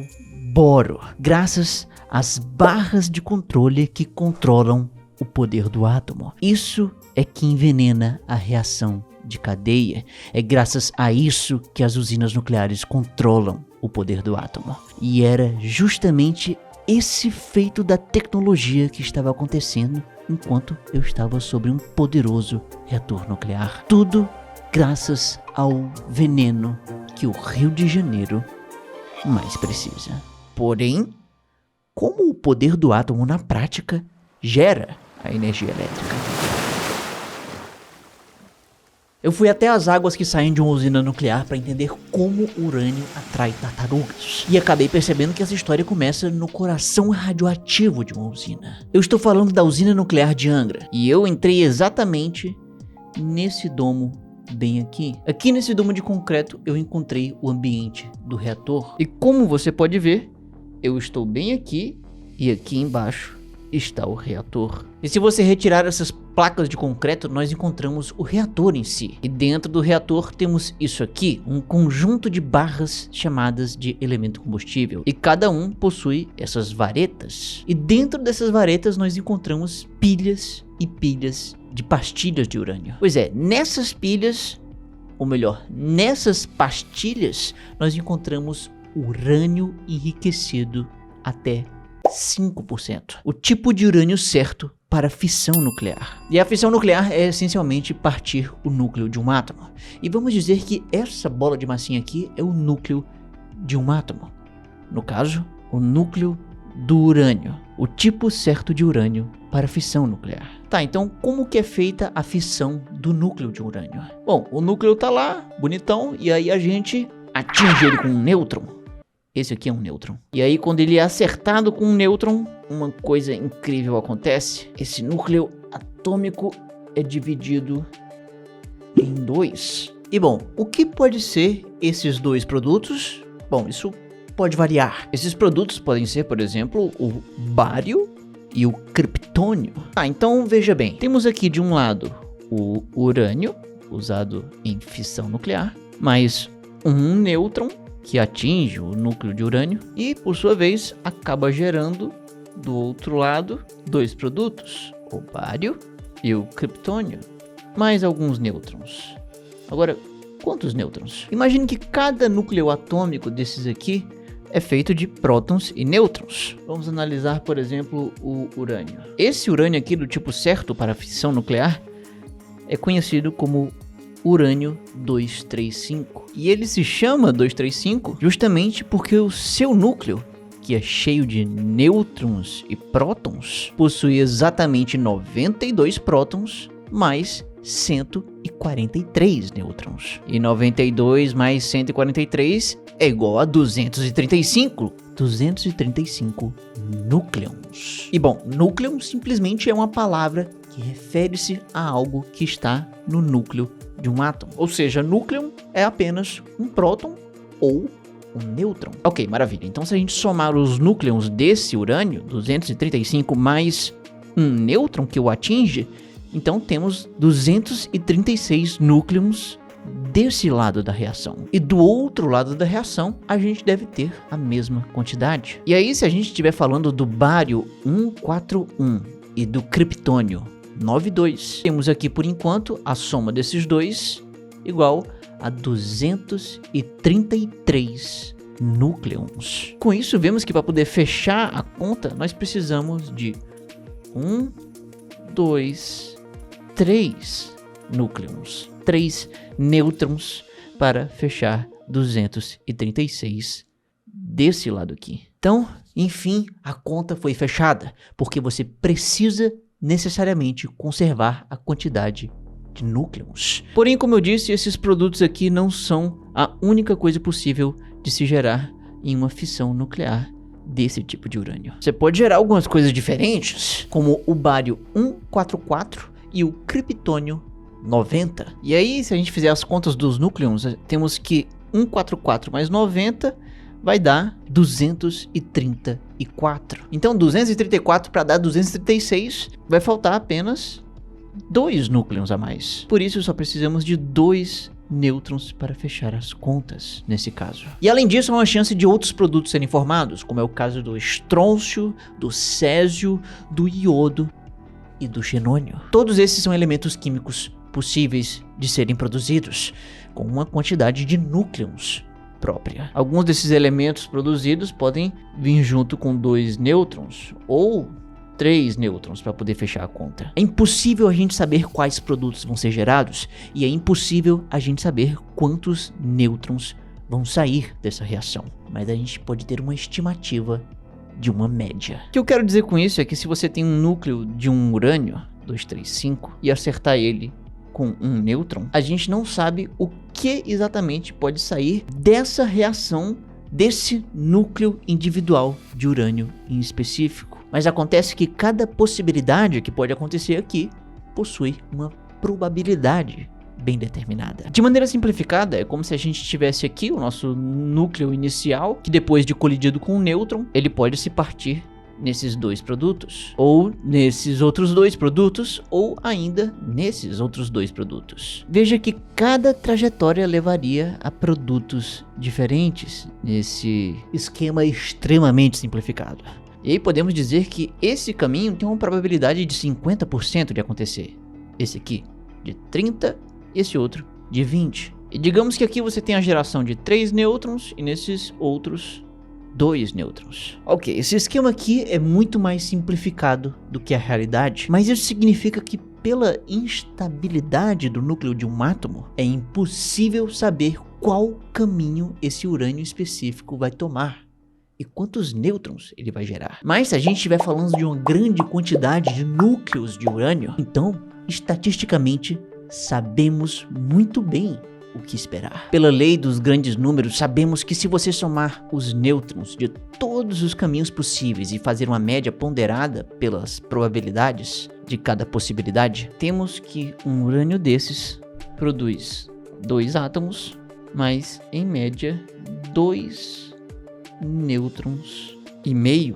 boro, graças às barras de controle que controlam o poder do átomo. Isso é que envenena a reação de cadeia. É graças a isso que as usinas nucleares controlam o poder do átomo. E era justamente esse feito da tecnologia que estava acontecendo enquanto eu estava sobre um poderoso reator nuclear. Tudo graças ao veneno que o Rio de Janeiro mais precisa. Porém, como o poder do átomo na prática gera a energia elétrica? Eu fui até as águas que saem de uma usina nuclear para entender como o urânio atrai tartarugas. E acabei percebendo que essa história começa no coração radioativo de uma usina. Eu estou falando da usina nuclear de Angra. E eu entrei exatamente nesse domo bem aqui. Aqui nesse domo de concreto eu encontrei o ambiente do reator. E como você pode ver, eu estou bem aqui e aqui embaixo está o reator. E se você retirar essas placas de concreto, nós encontramos o reator em si. E dentro do reator temos isso aqui, um conjunto de barras chamadas de elemento combustível. E cada um possui essas varetas. E dentro dessas varetas nós encontramos pilhas e pilhas de pastilhas de urânio. Pois é, nessas pilhas, ou melhor, nessas pastilhas, nós encontramos urânio enriquecido até 5%. O tipo de urânio certo para a fissão nuclear. E a fissão nuclear é essencialmente partir o núcleo de um átomo. E vamos dizer que essa bola de massinha aqui é o núcleo de um átomo. No caso, o núcleo do urânio. O tipo certo de urânio para a fissão nuclear. Tá, então como que é feita a fissão do núcleo de urânio? Bom, o núcleo tá lá, bonitão, e aí a gente atinge ele com um nêutron. Esse aqui é um nêutron. E aí quando ele é acertado com um nêutron, uma coisa incrível acontece. Esse núcleo atômico é dividido em 2. E bom, o que pode ser esses dois produtos? Bom, isso pode variar. Esses produtos podem ser, por exemplo, o bário e o criptônio. Então veja bem, temos aqui de um lado o urânio, usado em fissão nuclear, mais um nêutron, que atinge o núcleo de urânio e, por sua vez, acaba gerando, do outro lado, dois produtos, o bário e o criptônio, mais alguns nêutrons. Agora, quantos nêutrons? Imagine que cada núcleo atômico desses aqui é feito de prótons e nêutrons. Vamos analisar, por exemplo, o urânio. Esse urânio aqui, do tipo certo para a fissão nuclear, é conhecido como urânio 235. E ele se chama 235 justamente porque o seu núcleo, que é cheio de nêutrons e prótons, possui exatamente 92 prótons mais 143 nêutrons. E 92 mais 143 é igual a 235. 235 núcleons. E bom, núcleo simplesmente é uma palavra que refere-se a algo que está no núcleo de um átomo. Ou seja, núcleo é apenas um próton ou um nêutron. Ok, maravilha. Então se a gente somar os núcleons desse urânio, 235 mais um nêutron que o atinge, então temos 236 núcleons desse lado da reação. E do outro lado da reação, a gente deve ter a mesma quantidade. E aí, se a gente estiver falando do bário 141 e do criptônio 92, temos aqui por enquanto a soma desses dois igual a 233 núcleons. Com isso, vemos que para poder fechar a conta, nós precisamos de 1, 2, 3 núcleons, 3 nêutrons para fechar 236 desse lado aqui. Então, enfim, a conta foi fechada, porque você precisa necessariamente conservar a quantidade de núcleons. Porém, como eu disse, esses produtos aqui não são a única coisa possível de se gerar em uma fissão nuclear desse tipo de urânio. Você pode gerar algumas coisas diferentes, como o bário 144 e o criptônio 90. E aí, se a gente fizer as contas dos núcleons, temos que 144 mais 90 vai dar 234. Então 234 para dar 236 vai faltar apenas 2 núcleons a mais. Por isso só precisamos de 2 nêutrons para fechar as contas nesse caso. E além disso, há uma chance de outros produtos serem formados, como é o caso do estrôncio, do césio, do iodo e do xenônio. Todos esses são elementos químicos possíveis de serem produzidos, com uma quantidade de núcleons própria. Alguns desses elementos produzidos podem vir junto com 2 nêutrons ou 3 nêutrons para poder fechar a conta. É impossível a gente saber quais produtos vão ser gerados e é impossível a gente saber quantos nêutrons vão sair dessa reação, mas a gente pode ter uma estimativa de uma média. O que eu quero dizer com isso é que se você tem um núcleo de um urânio 235 e acertar ele com um nêutron, a gente não sabe o que exatamente pode sair dessa reação desse núcleo individual de urânio em específico. Mas acontece que cada possibilidade que pode acontecer aqui possui uma probabilidade bem determinada. De maneira simplificada, é como se a gente tivesse aqui o nosso núcleo inicial, que depois de colidido com um nêutron, ele pode se partir nesses dois produtos, ou nesses outros dois produtos, ou ainda nesses outros dois produtos. Veja que cada trajetória levaria a produtos diferentes nesse esquema extremamente simplificado. E aí podemos dizer que esse caminho tem uma probabilidade de 50% de acontecer. Esse aqui de 30%, esse outro de 20%. E digamos que aqui você tem a geração de 3 nêutrons e nesses outros 2 nêutrons. Ok, esse esquema aqui é muito mais simplificado do que a realidade, mas isso significa que pela instabilidade do núcleo de um átomo, é impossível saber qual caminho esse urânio específico vai tomar e quantos nêutrons ele vai gerar. Mas se a gente estiver falando de uma grande quantidade de núcleos de urânio, então, estatisticamente, sabemos muito bem o que esperar. Pela lei dos grandes números, sabemos que se você somar os nêutrons de todos os caminhos possíveis e fazer uma média ponderada pelas probabilidades de cada possibilidade, temos que um urânio desses produz 2 átomos, mas em média 2 nêutrons e meio.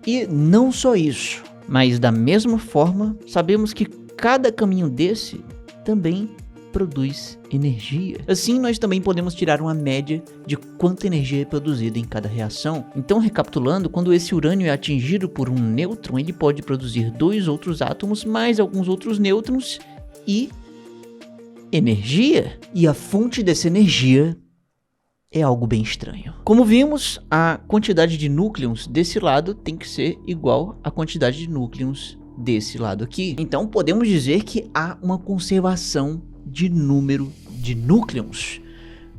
E não só isso, mas da mesma forma, sabemos que cada caminho desse também produz energia. Assim, nós também podemos tirar uma média de quanta energia é produzida em cada reação. Então, recapitulando, quando esse urânio é atingido por um nêutron, ele pode produzir 2 outros átomos, mais alguns outros nêutrons e energia. E a fonte dessa energia é algo bem estranho. Como vimos, a quantidade de núcleons desse lado tem que ser igual à quantidade de núcleons desse lado aqui. Então podemos dizer que há uma conservação de número de núcleons,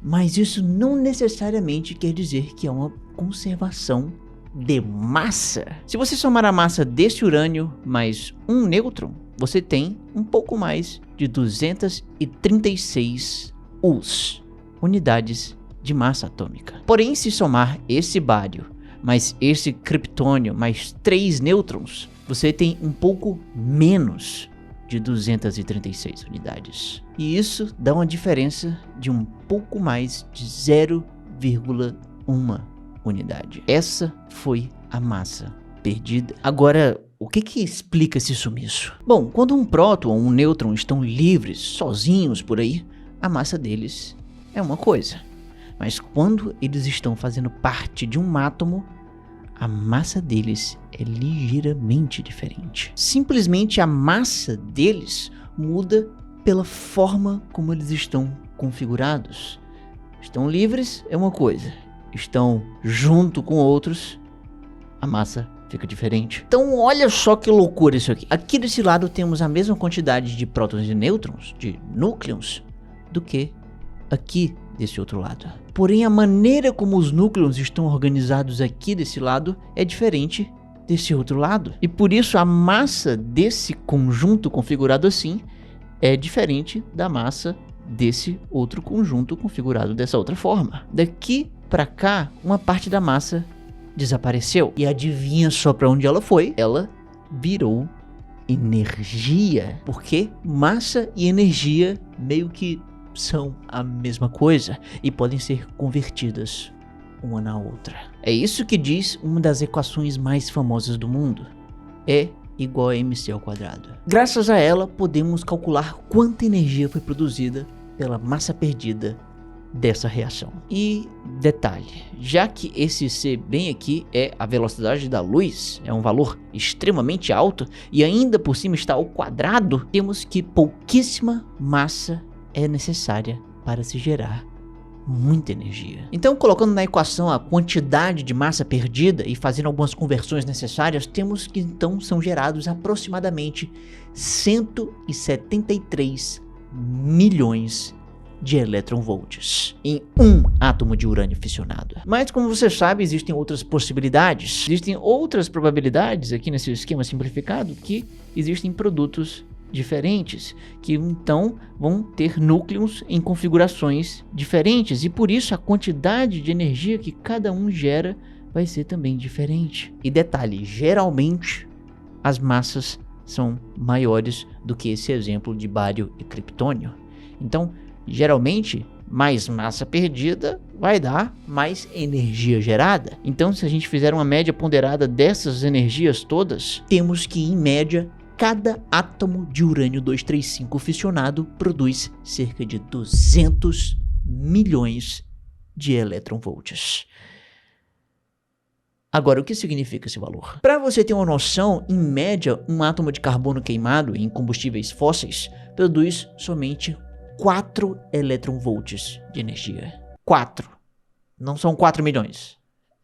mas isso não necessariamente quer dizer que há uma conservação de massa. Se você somar a massa desse urânio mais um nêutron, você tem um pouco mais de 236 ULs, unidades de massa atômica. Porém, se somar esse bário mais esse criptônio mais 3 nêutrons, você tem um pouco menos de 236 unidades. E isso dá uma diferença de um pouco mais de 0,1 unidade. Essa foi a massa perdida. Agora, o que explica esse sumiço? Bom, quando um próton ou um nêutron estão livres, sozinhos por aí, a massa deles é uma coisa. Mas quando eles estão fazendo parte de um átomo, a massa deles é ligeiramente diferente. Simplesmente a massa deles muda pela forma como eles estão configurados. Estão livres é uma coisa, estão junto com outros, a massa fica diferente. Então olha só que loucura isso aqui. Aqui desse lado temos a mesma quantidade de prótons e nêutrons, de núcleons, do que aqui desse outro lado. Porém, a maneira como os núcleos estão organizados aqui desse lado é diferente desse outro lado. E por isso a massa desse conjunto configurado assim é diferente da massa desse outro conjunto configurado dessa outra forma. Daqui para cá, uma parte da massa desapareceu. E adivinha só para onde ela foi? Ela virou energia. Porque massa e energia meio que são a mesma coisa e podem ser convertidas uma na outra. É isso que diz uma das equações mais famosas do mundo. E igual a mc ao quadrado. Graças a ela, podemos calcular quanta energia foi produzida pela massa perdida dessa reação. E detalhe, já que esse C bem aqui é a velocidade da luz, é um valor extremamente alto e ainda por cima está ao quadrado, temos que pouquíssima massa é necessária para se gerar muita energia. Então, colocando na equação a quantidade de massa perdida e fazendo algumas conversões necessárias, temos que então são gerados aproximadamente 173 milhões de eletronvolts em um átomo de urânio fissionado. Mas como você sabe, existem outras possibilidades, existem outras probabilidades aqui nesse esquema simplificado que existem produtos diferentes, que então vão ter núcleos em configurações diferentes, e por isso a quantidade de energia que cada um gera vai ser também diferente. E detalhe, geralmente as massas são maiores do que esse exemplo de bário e criptônio. Então, geralmente, mais massa perdida vai dar mais energia gerada. Então, se a gente fizer uma média ponderada dessas energias todas, temos que, em média, cada átomo de urânio 235 fissionado produz cerca de 200 milhões de elétronvolts. Agora, o que significa esse valor? Para você ter uma noção, em média, um átomo de carbono queimado em combustíveis fósseis produz somente 4 elétronvolts de energia. 4. Não são 4 milhões.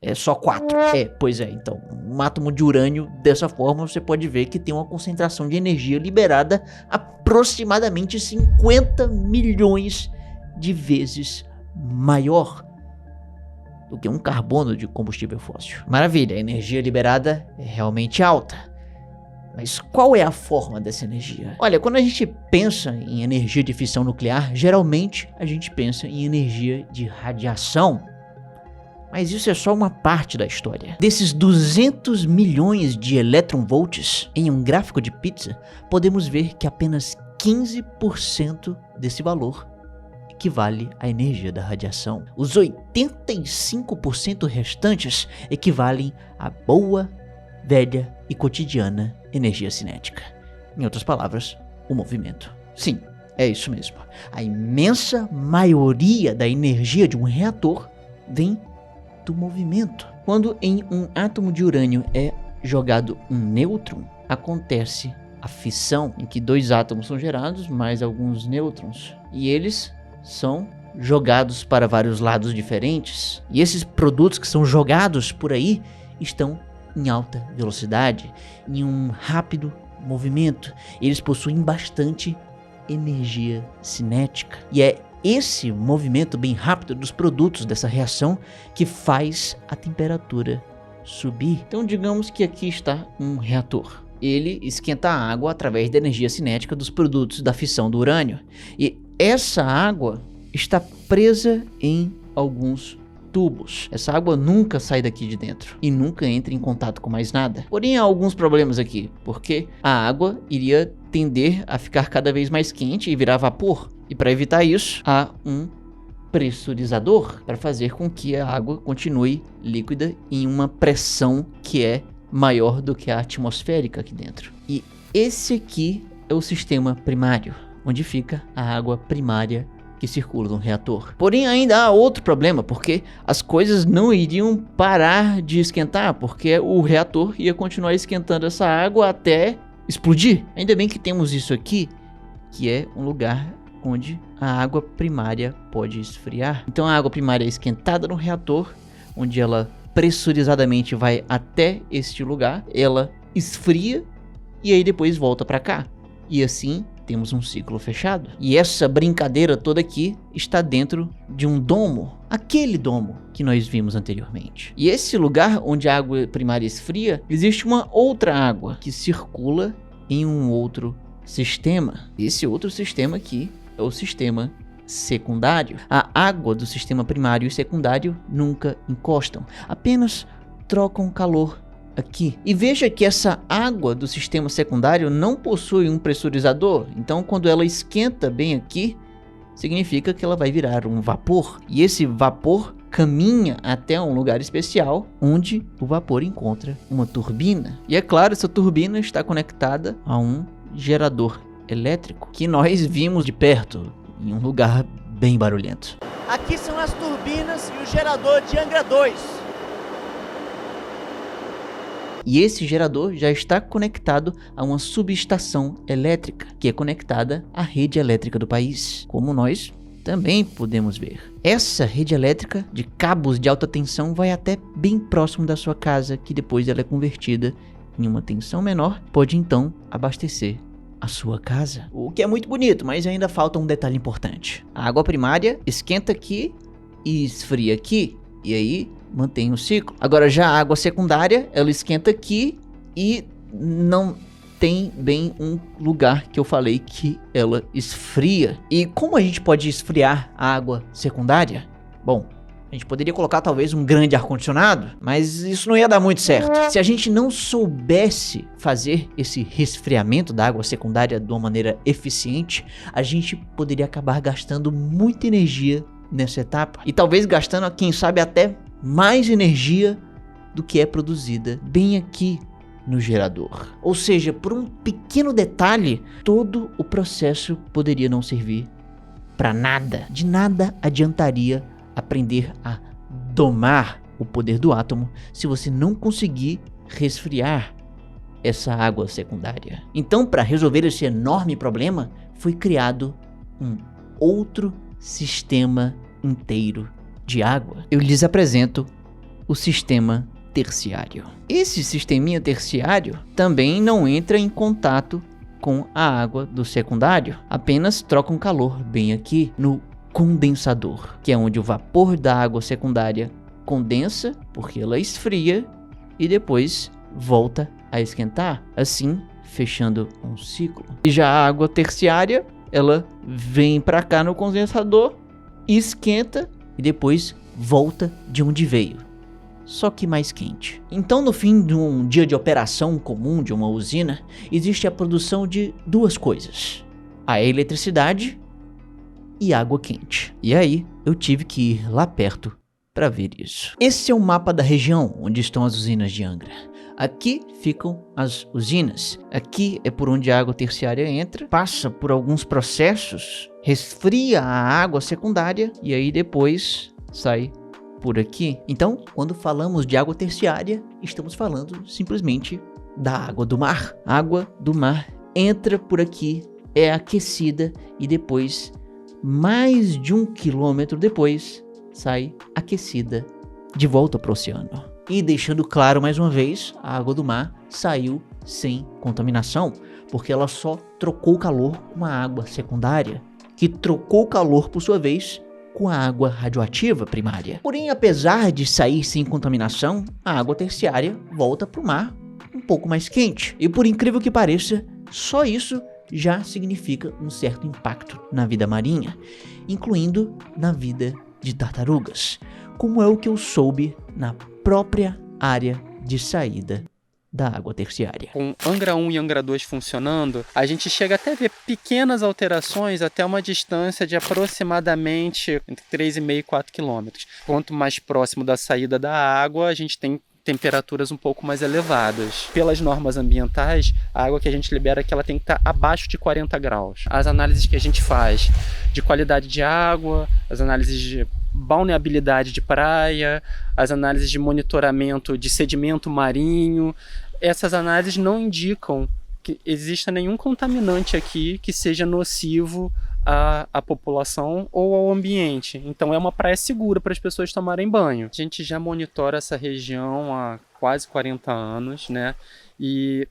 É só 4. Pois é. Então, um átomo de urânio, dessa forma, você pode ver que tem uma concentração de energia liberada aproximadamente 50 milhões de vezes maior do que um carbono de combustível fóssil. Maravilha, a energia liberada é realmente alta. Mas qual é a forma dessa energia? Olha, quando a gente pensa em energia de fissão nuclear, geralmente a gente pensa em energia de radiação. Mas isso é só uma parte da história. Desses 200 milhões de elétronvolts em um gráfico de pizza, podemos ver que apenas 15% desse valor equivale à energia da radiação. Os 85% restantes equivalem à boa, velha e cotidiana energia cinética. Em outras palavras, o movimento. Sim, é isso mesmo. A imensa maioria da energia de um reator vem do movimento. Quando em um átomo de urânio é jogado um nêutron, acontece a fissão, em que 2 átomos são gerados, mais alguns nêutrons, e eles são jogados para vários lados diferentes. E esses produtos que são jogados por aí estão em alta velocidade, em um rápido movimento. Eles possuem bastante energia cinética. E é esse movimento bem rápido dos produtos dessa reação que faz a temperatura subir. Então, digamos que aqui está um reator. Ele esquenta a água através da energia cinética dos produtos da fissão do urânio. E essa água está presa em alguns tubos. Essa água nunca sai daqui de dentro e nunca entra em contato com mais nada. Porém, há alguns problemas aqui, porque a água iria tender a ficar cada vez mais quente e virar vapor. E para evitar isso, há um pressurizador para fazer com que a água continue líquida em uma pressão que é maior do que a atmosférica aqui dentro. E esse aqui é o sistema primário, onde fica a água primária que circula no reator. Porém, ainda há outro problema, porque as coisas não iriam parar de esquentar, porque o reator ia continuar esquentando essa água até explodir. Ainda bem que temos isso aqui, que é um lugar onde a água primária pode esfriar. Então a água primária é esquentada no reator, onde ela pressurizadamente vai até este lugar, ela esfria e aí depois volta para cá. E assim temos um ciclo fechado. E essa brincadeira toda aqui está dentro de um domo, aquele domo que nós vimos anteriormente. E esse lugar onde a água primária esfria, existe uma outra água que circula em um outro sistema. Esse outro sistema aqui é o sistema secundário. A água do sistema primário e secundário nunca encostam, apenas trocam calor aqui. E veja que essa água do sistema secundário não possui um pressurizador, então quando ela esquenta bem aqui, significa que ela vai virar um vapor. E esse vapor caminha até um lugar especial, onde o vapor encontra uma turbina. E é claro, essa turbina está conectada a um gerador elétrico, que nós vimos de perto, em um lugar bem barulhento. Aqui são as turbinas e o gerador de Angra 2. E esse gerador já está conectado a uma subestação elétrica, que é conectada à rede elétrica do país, como nós também podemos ver. Essa rede elétrica de cabos de alta tensão vai até bem próximo da sua casa, que depois ela é convertida em uma tensão menor, pode então abastecer a sua casa. O que é muito bonito, mas ainda falta um detalhe importante. A água primária esquenta aqui e esfria aqui, e aí mantém o ciclo. Agora já a água secundária, ela esquenta aqui e não tem bem um lugar que eu falei que ela esfria. E como a gente pode esfriar a água secundária? Bom, a gente poderia colocar talvez um grande ar-condicionado, mas isso não ia dar muito certo. Se a gente não soubesse fazer esse resfriamento da água secundária de uma maneira eficiente, a gente poderia acabar gastando muita energia nessa etapa. E talvez gastando, quem sabe, até mais energia do que é produzida bem aqui no gerador. Ou seja, por um pequeno detalhe, todo o processo poderia não servir para nada. De nada adiantaria aprender a domar o poder do átomo se você não conseguir resfriar essa água secundária. Então, para resolver esse enorme problema, foi criado um outro sistema inteiro de água. Eu lhes apresento o sistema terciário. Esse sisteminha terciário também não entra em contato com a água do secundário, apenas troca um calor bem aqui no condensador, que é onde o vapor da água secundária condensa, porque ela esfria e depois volta a esquentar, assim fechando um ciclo. E já a água terciária, ela vem para cá no condensador, esquenta e depois volta de onde veio, só que mais quente. Então, no fim de um dia de operação comum de uma usina, existe a produção de duas coisas: a eletricidade e água quente. E aí, eu tive que ir lá perto para ver isso. Esse é o mapa da região onde estão as usinas de Angra. Aqui ficam as usinas. Aqui é por onde a água terciária entra, passa por alguns processos, resfria a água secundária e aí depois sai por aqui. Então, quando falamos de água terciária, estamos falando simplesmente da água do mar. A água do mar entra por aqui, é aquecida e depois, mais de 1 quilômetro depois, sai aquecida de volta para o oceano. E deixando claro mais uma vez, a água do mar saiu sem contaminação, porque ela só trocou calor com a água secundária, que trocou calor por sua vez com a água radioativa primária. Porém, apesar de sair sem contaminação, a água terciária volta para o mar um pouco mais quente. E por incrível que pareça, só isso já significa um certo impacto na vida marinha, incluindo na vida de tartarugas, como é o que eu soube na própria área de saída da água terciária. Com Angra 1 e Angra 2 funcionando, a gente chega até a ver pequenas alterações até uma distância de aproximadamente entre 3,5 e 4 quilômetros. Quanto mais próximo da saída da água, a gente tem temperaturas um pouco mais elevadas. Pelas normas ambientais, a água que a gente libera aqui, ela tem que estar abaixo de 40 graus. As análises que a gente faz de qualidade de água, as análises de balneabilidade de praia, as análises de monitoramento de sedimento marinho, essas análises não indicam que exista nenhum contaminante aqui que seja nocivo à população ou ao ambiente. Então é uma praia segura para as pessoas tomarem banho. A gente já monitora essa região há quase 40 anos, né? E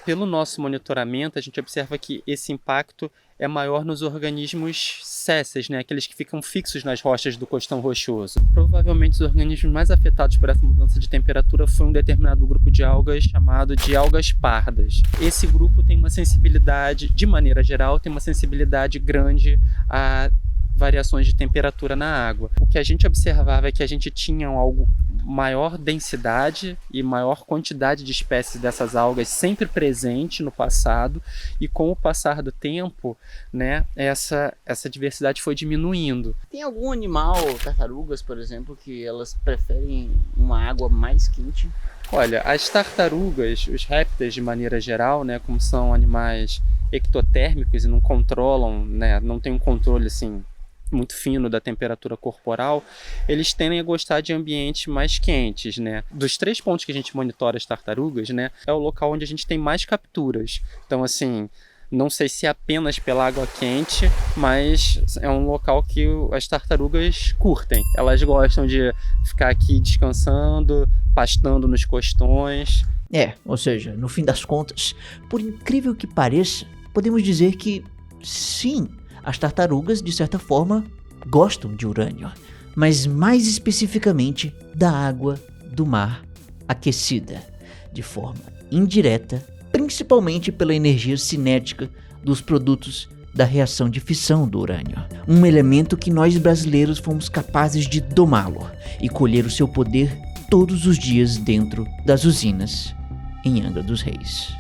pelo nosso monitoramento, a gente observa que esse impacto é maior nos organismos sésseis, né? Aqueles que ficam fixos nas rochas do costão rochoso. Provavelmente os organismos mais afetados por essa mudança de temperatura foi um determinado grupo de algas chamado de algas pardas. Esse grupo tem uma sensibilidade, de maneira geral, tem uma sensibilidade grande a variações de temperatura na água. O que a gente observava é que a gente tinha algo maior densidade e maior quantidade de espécies dessas algas sempre presente no passado, e com o passar do tempo, né, essa diversidade foi diminuindo. Tem algum animal, tartarugas, por exemplo, que elas preferem uma água mais quente? Olha, as tartarugas, os répteis de maneira geral, né, como são animais ectotérmicos e não controlam, né, não tem um controle assim muito fino da temperatura corporal, eles tendem a gostar de ambientes mais quentes, né? Dos 3 pontos que a gente monitora as tartarugas, né, é o local onde a gente tem mais capturas. Então, assim, não sei se é apenas pela água quente, mas é um local que as tartarugas curtem. Elas gostam de ficar aqui descansando, pastando nos costões. Ou seja, no fim das contas, por incrível que pareça, podemos dizer que sim, as tartarugas, de certa forma, gostam de urânio, mas mais especificamente da água do mar aquecida, de forma indireta, principalmente pela energia cinética dos produtos da reação de fissão do urânio. Um elemento que nós brasileiros fomos capazes de domá-lo e colher o seu poder todos os dias dentro das usinas em Angra dos Reis.